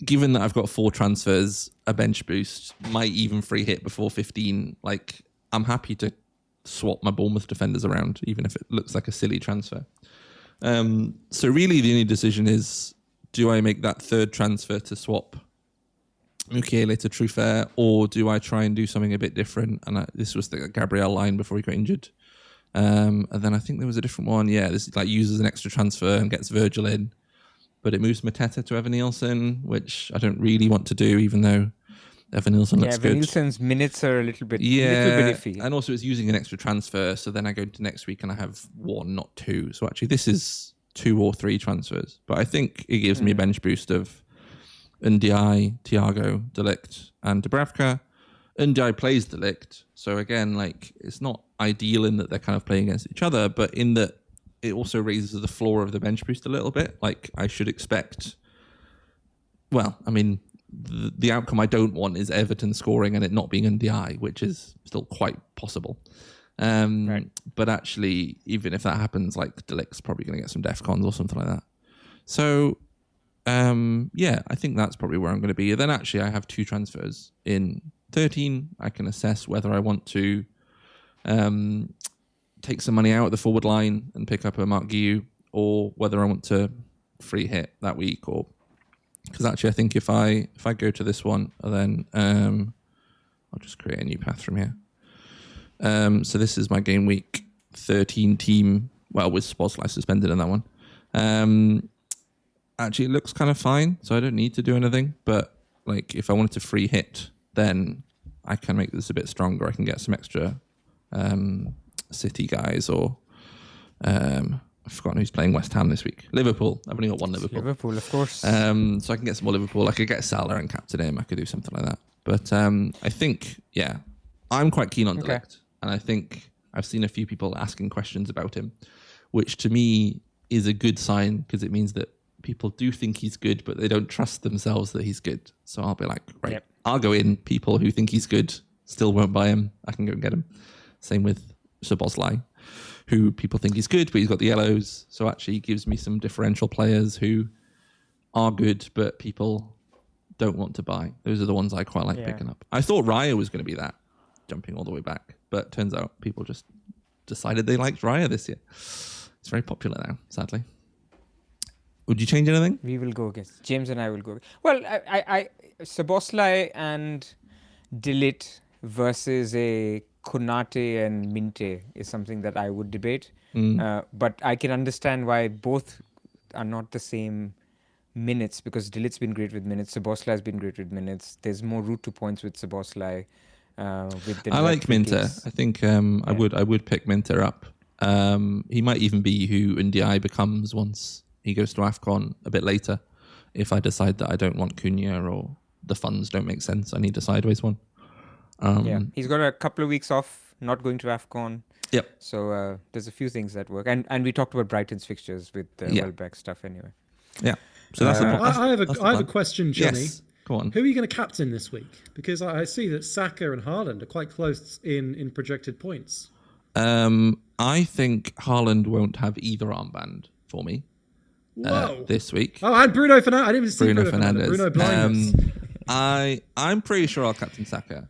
S2: given that I've got 4 transfers, a bench boost, might even free hit before 15. Like I'm happy to swap my Bournemouth defenders around, even if it looks like a silly transfer. So really the only decision is, do I make that 3rd transfer to swap Mukiele to Truffert, or do I try and do something a bit different? And this was the Gabriel line before he got injured. And then I think there was a different one. Yeah, this like uses an extra transfer and gets Virgil in, but it moves Mateta to Evan Nielsen, which I don't really want to do, even though Evan Nielsen looks good.
S1: Evan Nielsen's minutes are a little bit iffy.
S2: And also it's using an extra transfer, so then I go into next week and I have 1, not 2. So actually this is 2 or 3 transfers. But I think it gives me a bench boost of Ndiaye, Thiago, De Ligt, and Dubravka. Ndiaye plays De Ligt, so again, like it's not ideal in that they're kind of playing against each other, but in that it also raises the floor of the bench boost a little bit. Like I should expect, well, I mean, the outcome I don't want is Everton scoring and it not being Ndiaye, which is still quite possible. Right. But actually, even if that happens, like De Ligt's probably going to get some DEFCONs or something like that. So, yeah, I think that's probably where I'm going to be. Then actually, I have 2 transfers in 13. I can assess whether I want to take some money out of the forward line and pick up a Mark Guiu, or whether I want to free hit that week, or because actually I think if I go to this one, then I'll just create a new path from here. So this is my game week 13 team, well, with Szoboszlai suspended in that one. Actually, it looks kind of fine, so I don't need to do anything. But like, if I wanted to free hit, then I can make this a bit stronger. I can get some extra City guys, or I've forgotten who's playing West Ham this week. Liverpool. I've only got 1 Liverpool.
S1: Liverpool, of course.
S2: So I can get some more Liverpool. I could get Salah and captain him. I could do something like that. But I think, yeah, I'm quite keen on De Ligt. And I think I've seen a few people asking questions about him, which to me is a good sign, because it means that people do think he's good, but they don't trust themselves that he's good. So I'll be like, right, I'll go in. People who think he's good still won't buy him. I can go and get him. Same with Szoboszlai, who people think he's good, but he's got the yellows. So actually he gives me some differential players who are good, but people don't want to buy. Those are the ones I quite like picking up. I thought Raya was going to be that, jumping all the way back. But turns out people just decided they liked Raya this year. It's very popular now, sadly. Would you change anything?
S1: We will go against. James and I will go. Well, I Szoboszlai and De Ligt versus a Konate and Minte is something that I would debate. But I can understand why both are not the same minutes, because De Ligt's been great with minutes. Szoboszlai has been great with minutes. There's more route to points with Szoboszlai.
S2: I like Minter. I think I would pick Minter up. He might even be who Ndiaye becomes once he goes to AFCON a bit later, if I decide that I don't want Cunha, or the funds don't make sense. I need a sideways one.
S1: He's got a couple of weeks off, not going to AFCON.
S2: Yep.
S1: So there's a few things that work. And we talked about Brighton's fixtures with the Welbeck stuff anyway.
S2: Yeah. So that's
S4: I have a question, Jonny.
S2: Yes. Go on.
S4: Who are you going to captain this week? Because I see that Saka and Haaland are quite close in projected points.
S2: I think Haaland won't have either armband for me this week.
S4: Oh, and Bruno Fernandes. I didn't even see Bruno Fernandes. Bruno blindness.
S2: I'm pretty sure I'll captain Saka.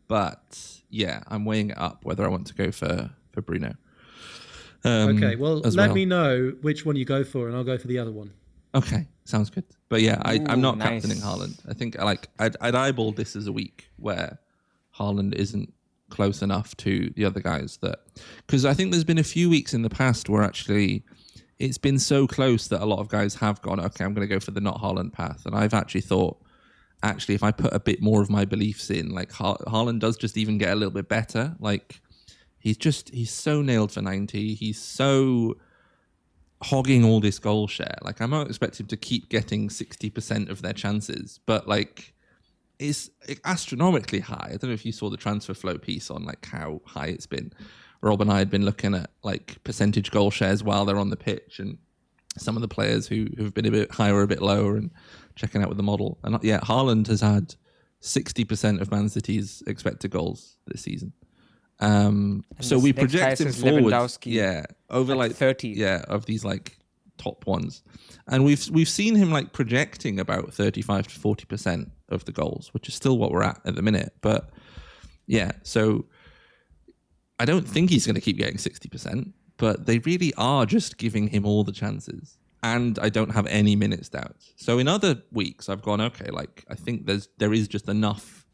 S2: But yeah, I'm weighing it up whether I want to go for Bruno.
S4: Okay, well, let me know which one you go for, and I'll go for the other one.
S2: Okay, sounds good. But yeah, I'm not captaining Haaland. I think I'd eyeball this as a week where Haaland isn't close enough to the other guys, because I think there's been a few weeks in the past where actually it's been so close that a lot of guys have gone, okay, I'm going to go for the not Haaland path. And I've actually thought, if I put a bit more of my beliefs in, like Haaland does just even get a little bit better. Like he's so nailed for 90. He's so hogging all this goal share. Like I might expect him to keep getting 60% of their chances, but like it's astronomically high. I don't know if you saw the transfer flow piece on like how high it's been. Rob and I had been looking at like percentage goal shares while they're on the pitch, and some of the players who've been a bit higher or a bit lower, and checking out with the model. And yeah, Haaland has had 60% of Man City's expected goals this season. So we project him forward, over like
S1: 30,
S2: of these like top ones, and we've seen him like projecting about 35 to 40% of the goals, which is still what we're at the minute. But yeah, so I don't think he's going to keep getting 60%, but they really are just giving him all the chances. And I don't have any minutes doubts. So in other weeks, I've gone, okay, like I think there is just enough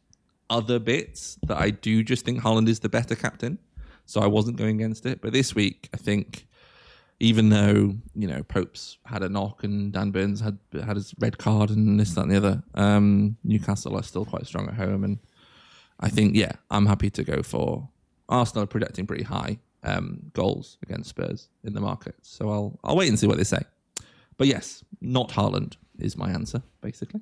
S2: other bits that I do just think Haaland is the better captain. So I wasn't going against it. But this week, I think, even though, Pope's had a knock and Dan Burns had his red card and this, that, and the other, Newcastle are still quite strong at home. And I think, I'm happy to go for Arsenal are projecting pretty high goals against Spurs in the market. So I'll wait and see what they say. But yes, not Haaland is my answer, basically.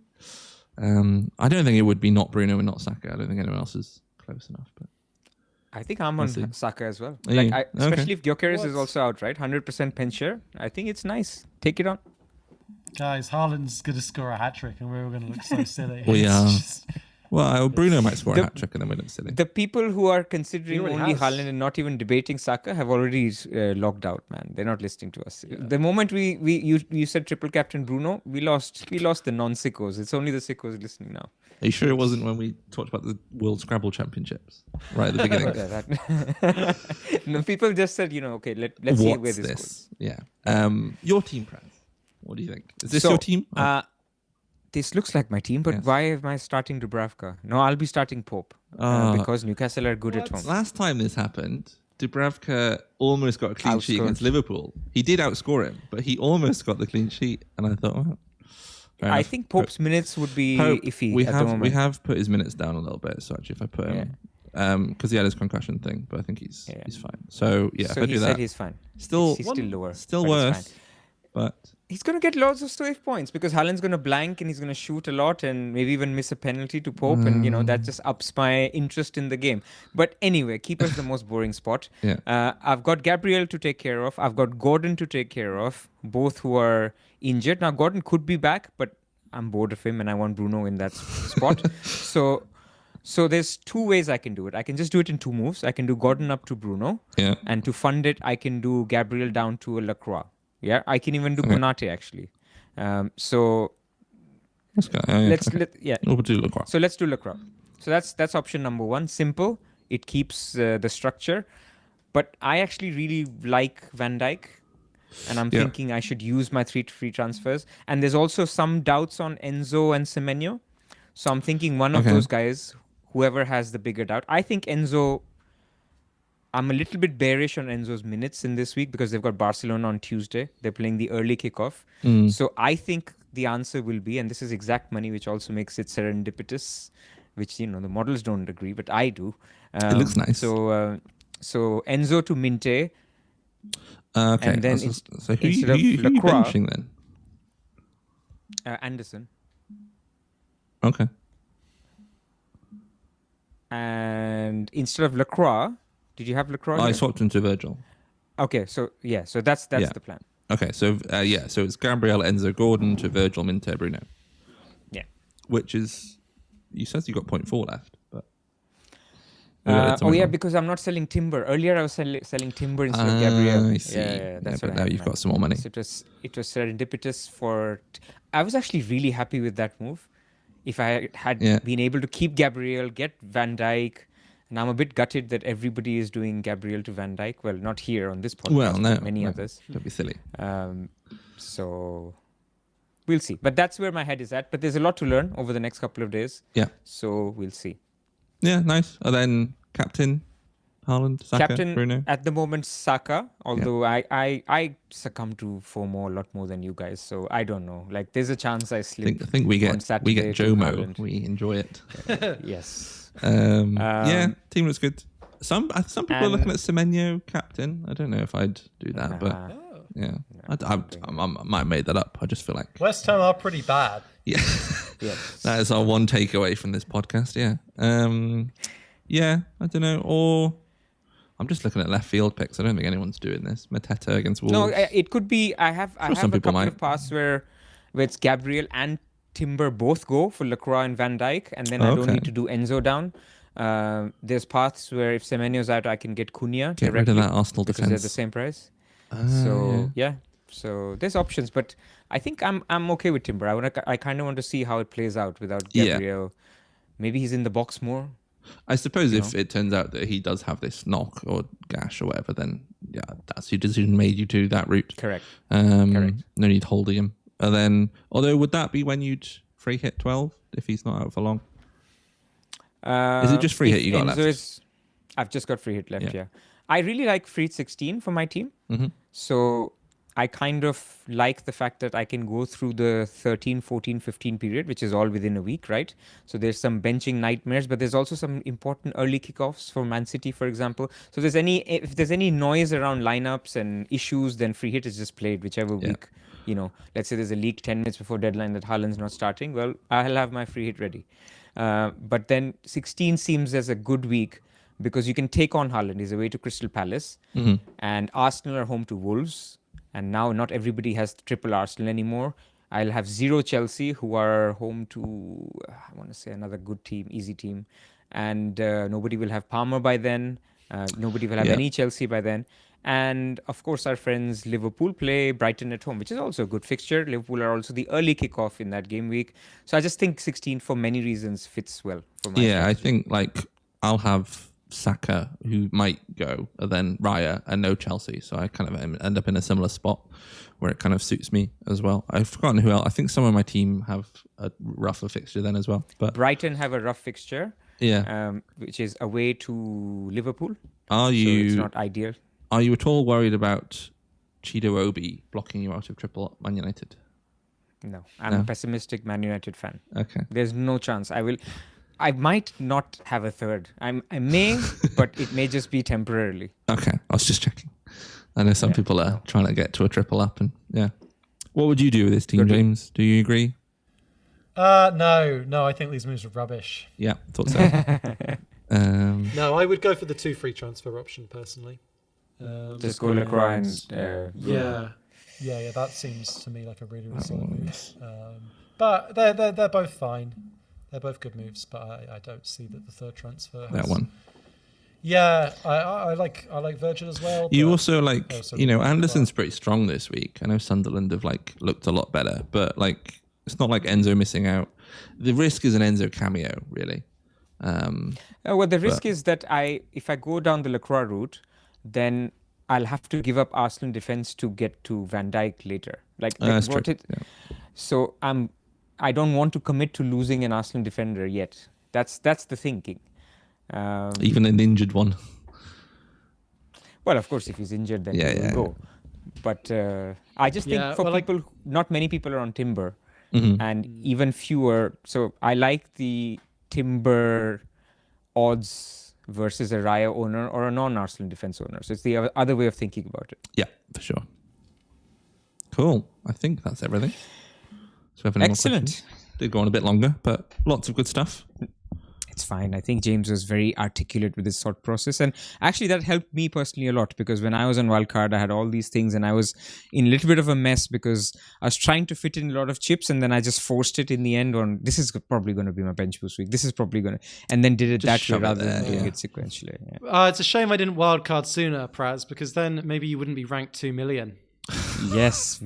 S2: I don't think it would be not Bruno and not Saka. I don't think anyone else is close enough. But
S1: I think I'm on Saka as well. Especially if Gyökeres is also out, right? 100% pen share. I think it's nice. Take it on.
S5: Guys, Haaland's going to score a hat-trick and we're all going to look so silly.
S2: We are. Well, Bruno might score a hat-trick and then we look silly.
S1: The people who are considering only Haaland and not even debating Saka have already logged out, man. They're not listening to us. Yeah. The moment you said triple captain Bruno, we lost the non-sickos. It's only the sickos listening now.
S2: Are you sure it wasn't when we talked about the World Scrabble Championships right at the beginning?
S1: No, people just said, okay, let's see where this goes.
S2: Yeah. Your team, Pras. What do you think? Is this your team?
S1: This looks like my team, but why am I starting Dubravka? No, I'll be starting Pope because Newcastle are good at home.
S2: Last time this happened, Dubravka almost got a clean sheet against Liverpool. He did outscore him, but he almost got the clean sheet, and I thought, well,
S1: I think Pope's minutes would be iffy at the moment.
S2: We have put his minutes down a little bit, so actually if I put him, because he had his concussion thing, but I think he's fine. So if I do that,
S1: said he's fine. He's still lower.
S2: Still worse, but
S1: he's going to get lots of save points because Haaland's going to blank and he's going to shoot a lot and maybe even miss a penalty to Pope, and that just ups my interest in the game. But anyway, keeper's the most boring spot. I've got Gabriel to take care of. I've got Gordon to take care of, both who are injured. Now, Gordon could be back, but I'm bored of him and I want Bruno in that spot. So there's two ways I can do it. I can just do it in two moves. I can do Gordon up to Bruno. And to fund it, I can do Gabriel down to a Lacroix. Yeah, I can even do Konate actually. So let's do Lacroix. So let's do Lacroix. So that's option number one. Simple. It keeps the structure. But I actually really like Van Dijk. And I'm thinking I should use my 3 free transfers. And there's also some doubts on Enzo and Semenyo. So I'm thinking one of those guys, whoever has the bigger doubt. I think Enzo... I'm a little bit bearish on Enzo's minutes in this week because they've got Barcelona on Tuesday. They're playing the early kickoff. So I think the answer will be, and this is exact money, which also makes it serendipitous, which, the models don't agree, but I do.
S2: It looks nice.
S1: So Enzo to Minte.
S2: Okay.
S1: And then
S2: so who are you benching then?
S1: Anderson.
S2: Okay.
S1: And instead of Lacroix, did you have Lacroix?
S2: I swapped into Virgil.
S1: Okay, so that's the plan.
S2: Okay, so so it's Gabriel, Enzo, Gordon to Virgil, Minte, Bruno.
S1: Yeah.
S2: Which is, you said you got 0.4 left, but.
S1: Because I'm not selling Timber. Earlier I was selling Timber instead of Gabriel.
S2: I see.
S1: That's
S2: but now you've got some more money.
S1: So it was serendipitous for. I was actually really happy with that move. If I had been able to keep Gabriel, get Van Dijk, and I'm a bit gutted that everybody is doing Gabriel to Van Dijk. Well, not here on this podcast, but many others.
S2: Don't be silly.
S1: So we'll see. But that's where my head is at. But there's a lot to learn over the next couple of days.
S2: Yeah.
S1: So we'll see.
S2: Yeah, nice. And then captain, Haaland, Saka, Bruno?
S1: At the moment, Saka. Although I succumb to FOMO a lot more than you guys. So I don't know. Like, there's a chance I slip.
S2: I think we get JOMO. We enjoy it.
S1: Yes.
S2: Team looks good. Some people are looking at Semenyo captain. I don't know if I'd do that, but I might have made that up. I just feel like
S5: West Ham are pretty bad.
S2: Yeah, that is our one takeaway from this podcast. I don't know. Or I'm just looking at left field picks. I don't think anyone's doing this. Mateta against Wolves.
S1: No, it could be. I have a couple of paths where it's Gabriel and Timber both go for Lacroix and Van Dijk, and then I don't need to do Enzo down. There's paths where if Semenyo's out, I can get Cunha
S2: Get rid of that Arsenal
S1: because
S2: defense.
S1: they're the same price. So there's options, but I think I'm okay with Timber. I kind of want to see how it plays out without Gabriel. Maybe he's in the box more.
S2: I suppose if it turns out that he does have this knock or gash or whatever, then that's your decision made you do that route.
S1: Correct.
S2: Correct. No need holding him. And then, although would that be when you'd free hit 12 if he's not out for long? Is it just free hit you got left?
S1: I've just got free hit left. Yeah. I really like free hit 16 for my team.
S2: Mm-hmm.
S1: So I kind of like the fact that I can go through the 13, 14, 15 period, which is all within a week, right? So there's some benching nightmares, but there's also some important early kickoffs for Man City, for example. So if there's any noise around lineups and issues, then free hit is just played whichever week. Let's say there's a leak 10 minutes before deadline that Haaland's not starting. Well, I'll have my free hit ready. But then 16 seems as a good week because you can take on Haaland. He's away to Crystal Palace, and Arsenal are home to Wolves. And now not everybody has triple Arsenal anymore. I'll have 0 Chelsea, who are home to, I want to say, another good team, easy team. And nobody will have Palmer by then. Nobody will have any Chelsea by then. And, of course, our friends Liverpool play Brighton at home, which is also a good fixture. Liverpool are also the early kickoff in that game week. So I just think 16, for many reasons, fits well for my strategy.
S2: I think, I'll have Saka, who might go, and then Raya, and no Chelsea. So I kind of end up in a similar spot where it kind of suits me as well. I've forgotten who else. I think some of my team have a rougher fixture then as well. But
S1: Brighton have a rough fixture, which is away to Liverpool. So it's not ideal.
S2: Are you at all worried about Chido Obi blocking you out of triple Man United?
S1: No, I'm a pessimistic Man United fan.
S2: Okay.
S1: There's no chance. I might not have a third. I may, but it may just be temporarily.
S2: Okay, I was just checking. I know some people are trying to get to a triple up, and What would you do with this team, James? Do you agree?
S5: No, I think these moves are rubbish.
S2: Yeah, thought so.
S5: No, I would go for the 2 free transfer option personally.
S1: Just go Lacroix and
S5: yeah, that seems to me like a really, really solid move. But they're both fine. They're both good moves, but I don't see that the third transfer has...
S2: That one.
S5: Yeah, I like Virgil as well.
S2: You also Anderson's pretty strong this week. I know Sunderland have looked a lot better, but it's not like Enzo missing out. The risk is an Enzo cameo, really.
S1: The risk is that if I go down the Lacroix route, then I'll have to give up Arsenal defense to get to Van Dijk later.
S2: That's true.
S1: So I don't want to commit to losing an Arsenal defender yet. That's the thinking.
S2: Even an injured one.
S1: Well, of course, if he's injured, then he will go. But I just think people, not many people are on Timber, and even fewer. So I like the Timber odds versus a Raya owner or a non-Arsenal defense owner. So it's the other way of thinking about it.
S2: Yeah, for sure. Cool. I think that's everything. So we have any more questions? Did go on a bit longer, but lots of good stuff.
S1: It's fine. I think James was very articulate with his thought process. And actually that helped me personally a lot, because when I was on Wildcard, I had all these things and I was in a little bit of a mess because I was trying to fit in a lot of chips and then I just forced it in the end on, this is probably going to be my bench boost week. This is probably going to, and then did it just that way rather than doing it sequentially. Yeah.
S3: It's a shame I didn't Wildcard sooner, Pras, because then maybe you wouldn't be ranked 2 million.
S1: Yes,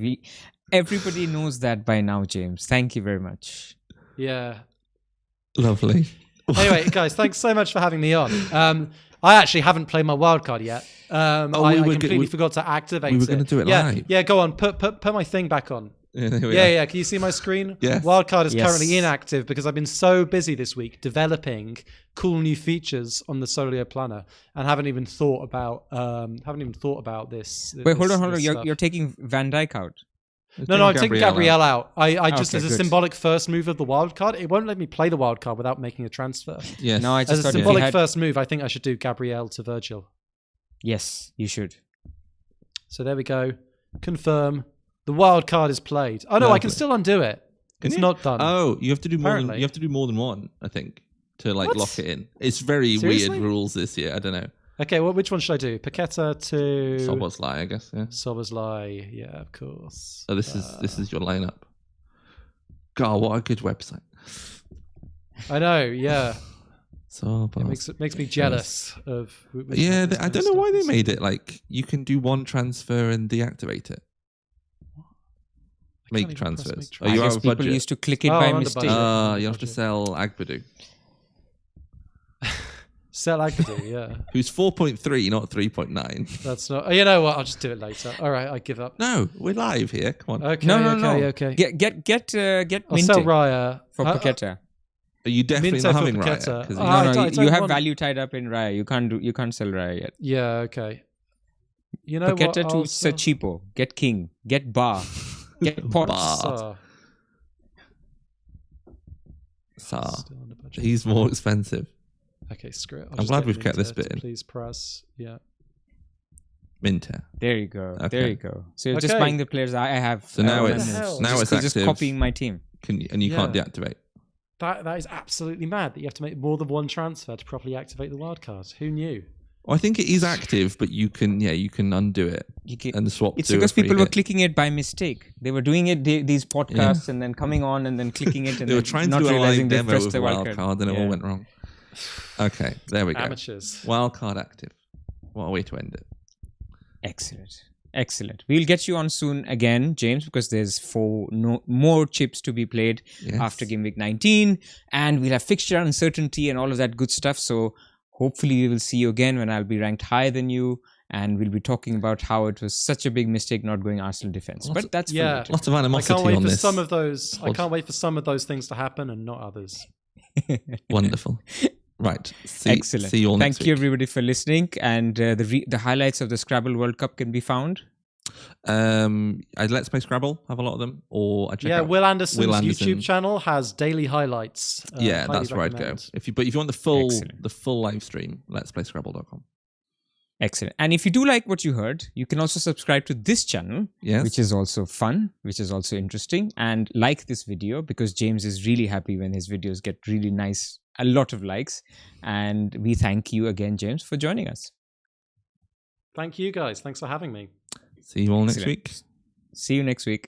S1: everybody knows that by now, James. Thank you very much.
S3: Yeah.
S2: Lovely.
S3: Anyway, guys, thanks so much for having me on. I actually haven't played my wildcard yet. I completely forgot to activate it.
S2: We were going to do it live.
S3: Yeah, go on. Put my thing back on. Yeah. Can you see my screen?
S2: Yes.
S3: Wildcard is currently inactive because I've been so busy this week developing cool new features on the Solio planner and haven't even thought about this.
S1: Wait, hold on. You're taking Van Dijk out.
S3: No, I'm taking Gabriel out. I just, as a symbolic first move of the wild card, it won't let me play the wild card without making a transfer.
S2: Yes.
S1: No,
S3: as a symbolic first move, I think I should do Gabriel to Virgil.
S1: Yes, you should.
S3: So there we go. Confirm. The wild card is played. Oh no, I can still undo it. It's not done.
S2: Oh, you have to do more. You have to do more than one, I think, to lock it in. It's very weird rules this year. I don't know.
S3: Okay, well, which one should I do? Paqueta to
S2: Szoboszlai, I guess. Yeah.
S3: Szoboszlai, yeah, of course.
S2: So this is your lineup. God, what a good website.
S3: I know, yeah. It makes me jealous of.
S2: Yeah, I don't know why they made it like you can do one transfer and deactivate it. Make transfers.
S1: Are you out of budget? People used to click it by mistake.
S2: You have to sell Agbadu.
S3: Sell Agbadu, yeah.
S2: Who's 4.3, not 3.9.
S3: That's not. You know what? I'll just do it later. All right, I give up.
S2: No, we're live here. Come on.
S3: Okay, okay.
S1: Get
S3: I'll sell Raya
S1: for Paqueta.
S2: Are you definitely not having
S1: Raya? You have value tied up in Raya. You can't sell Raya yet.
S3: Yeah, okay. You know
S1: Paqueta to Cheapo. Get King. Get Bar. Get Potts.
S2: Sa. He's more expensive.
S3: Okay, screw it.
S2: I'm glad we've kept this bit in.
S3: Please press. Yeah.
S2: Minter.
S1: There you go. Okay. There you go. So you're just buying the players I have.
S2: So now it's
S1: just copying my team.
S2: You can't deactivate.
S3: That is absolutely mad that you have to make more than one transfer to properly activate the wildcard. Who knew?
S2: Well, I think it is active, but you can undo it and swap.
S1: It's because people were clicking it by mistake. They were doing it these podcasts and then coming on and then clicking it and
S2: they were trying to do a live demo with wildcard and it all went wrong. Okay, there we go.
S3: Amateurs.
S2: Wildcard active. What a way to end it.
S1: Excellent. We'll get you on soon again, James, because there's more chips to be played after Game Week 19. And we'll have fixture uncertainty and all of that good stuff. So hopefully we will see you again when I'll be ranked higher than you. And we'll be talking about how it was such a big mistake not going Arsenal defense. But that's
S2: lots of animosity on this.
S3: I can't wait for some of those things to happen and not others.
S2: Wonderful. Right.
S1: Excellent.
S2: See you all next week.
S1: Thank you everybody for listening. And the highlights of the Scrabble World Cup can be found.
S2: Let's Play Scrabble. Have a lot of them. Or I check out
S3: Will Anderson's YouTube channel has daily highlights.
S2: That's where I'd go. If you want the full live stream, let's play Scrabble.com.
S1: Excellent. And if you do like what you heard, you can also subscribe to this channel, which is also fun, which is also interesting, and like this video because James is really happy when his videos get really nice, a lot of likes. And we thank you again, James, for joining us.
S3: Thank you, guys. Thanks for having me.
S2: See you all next week.
S1: See you next week.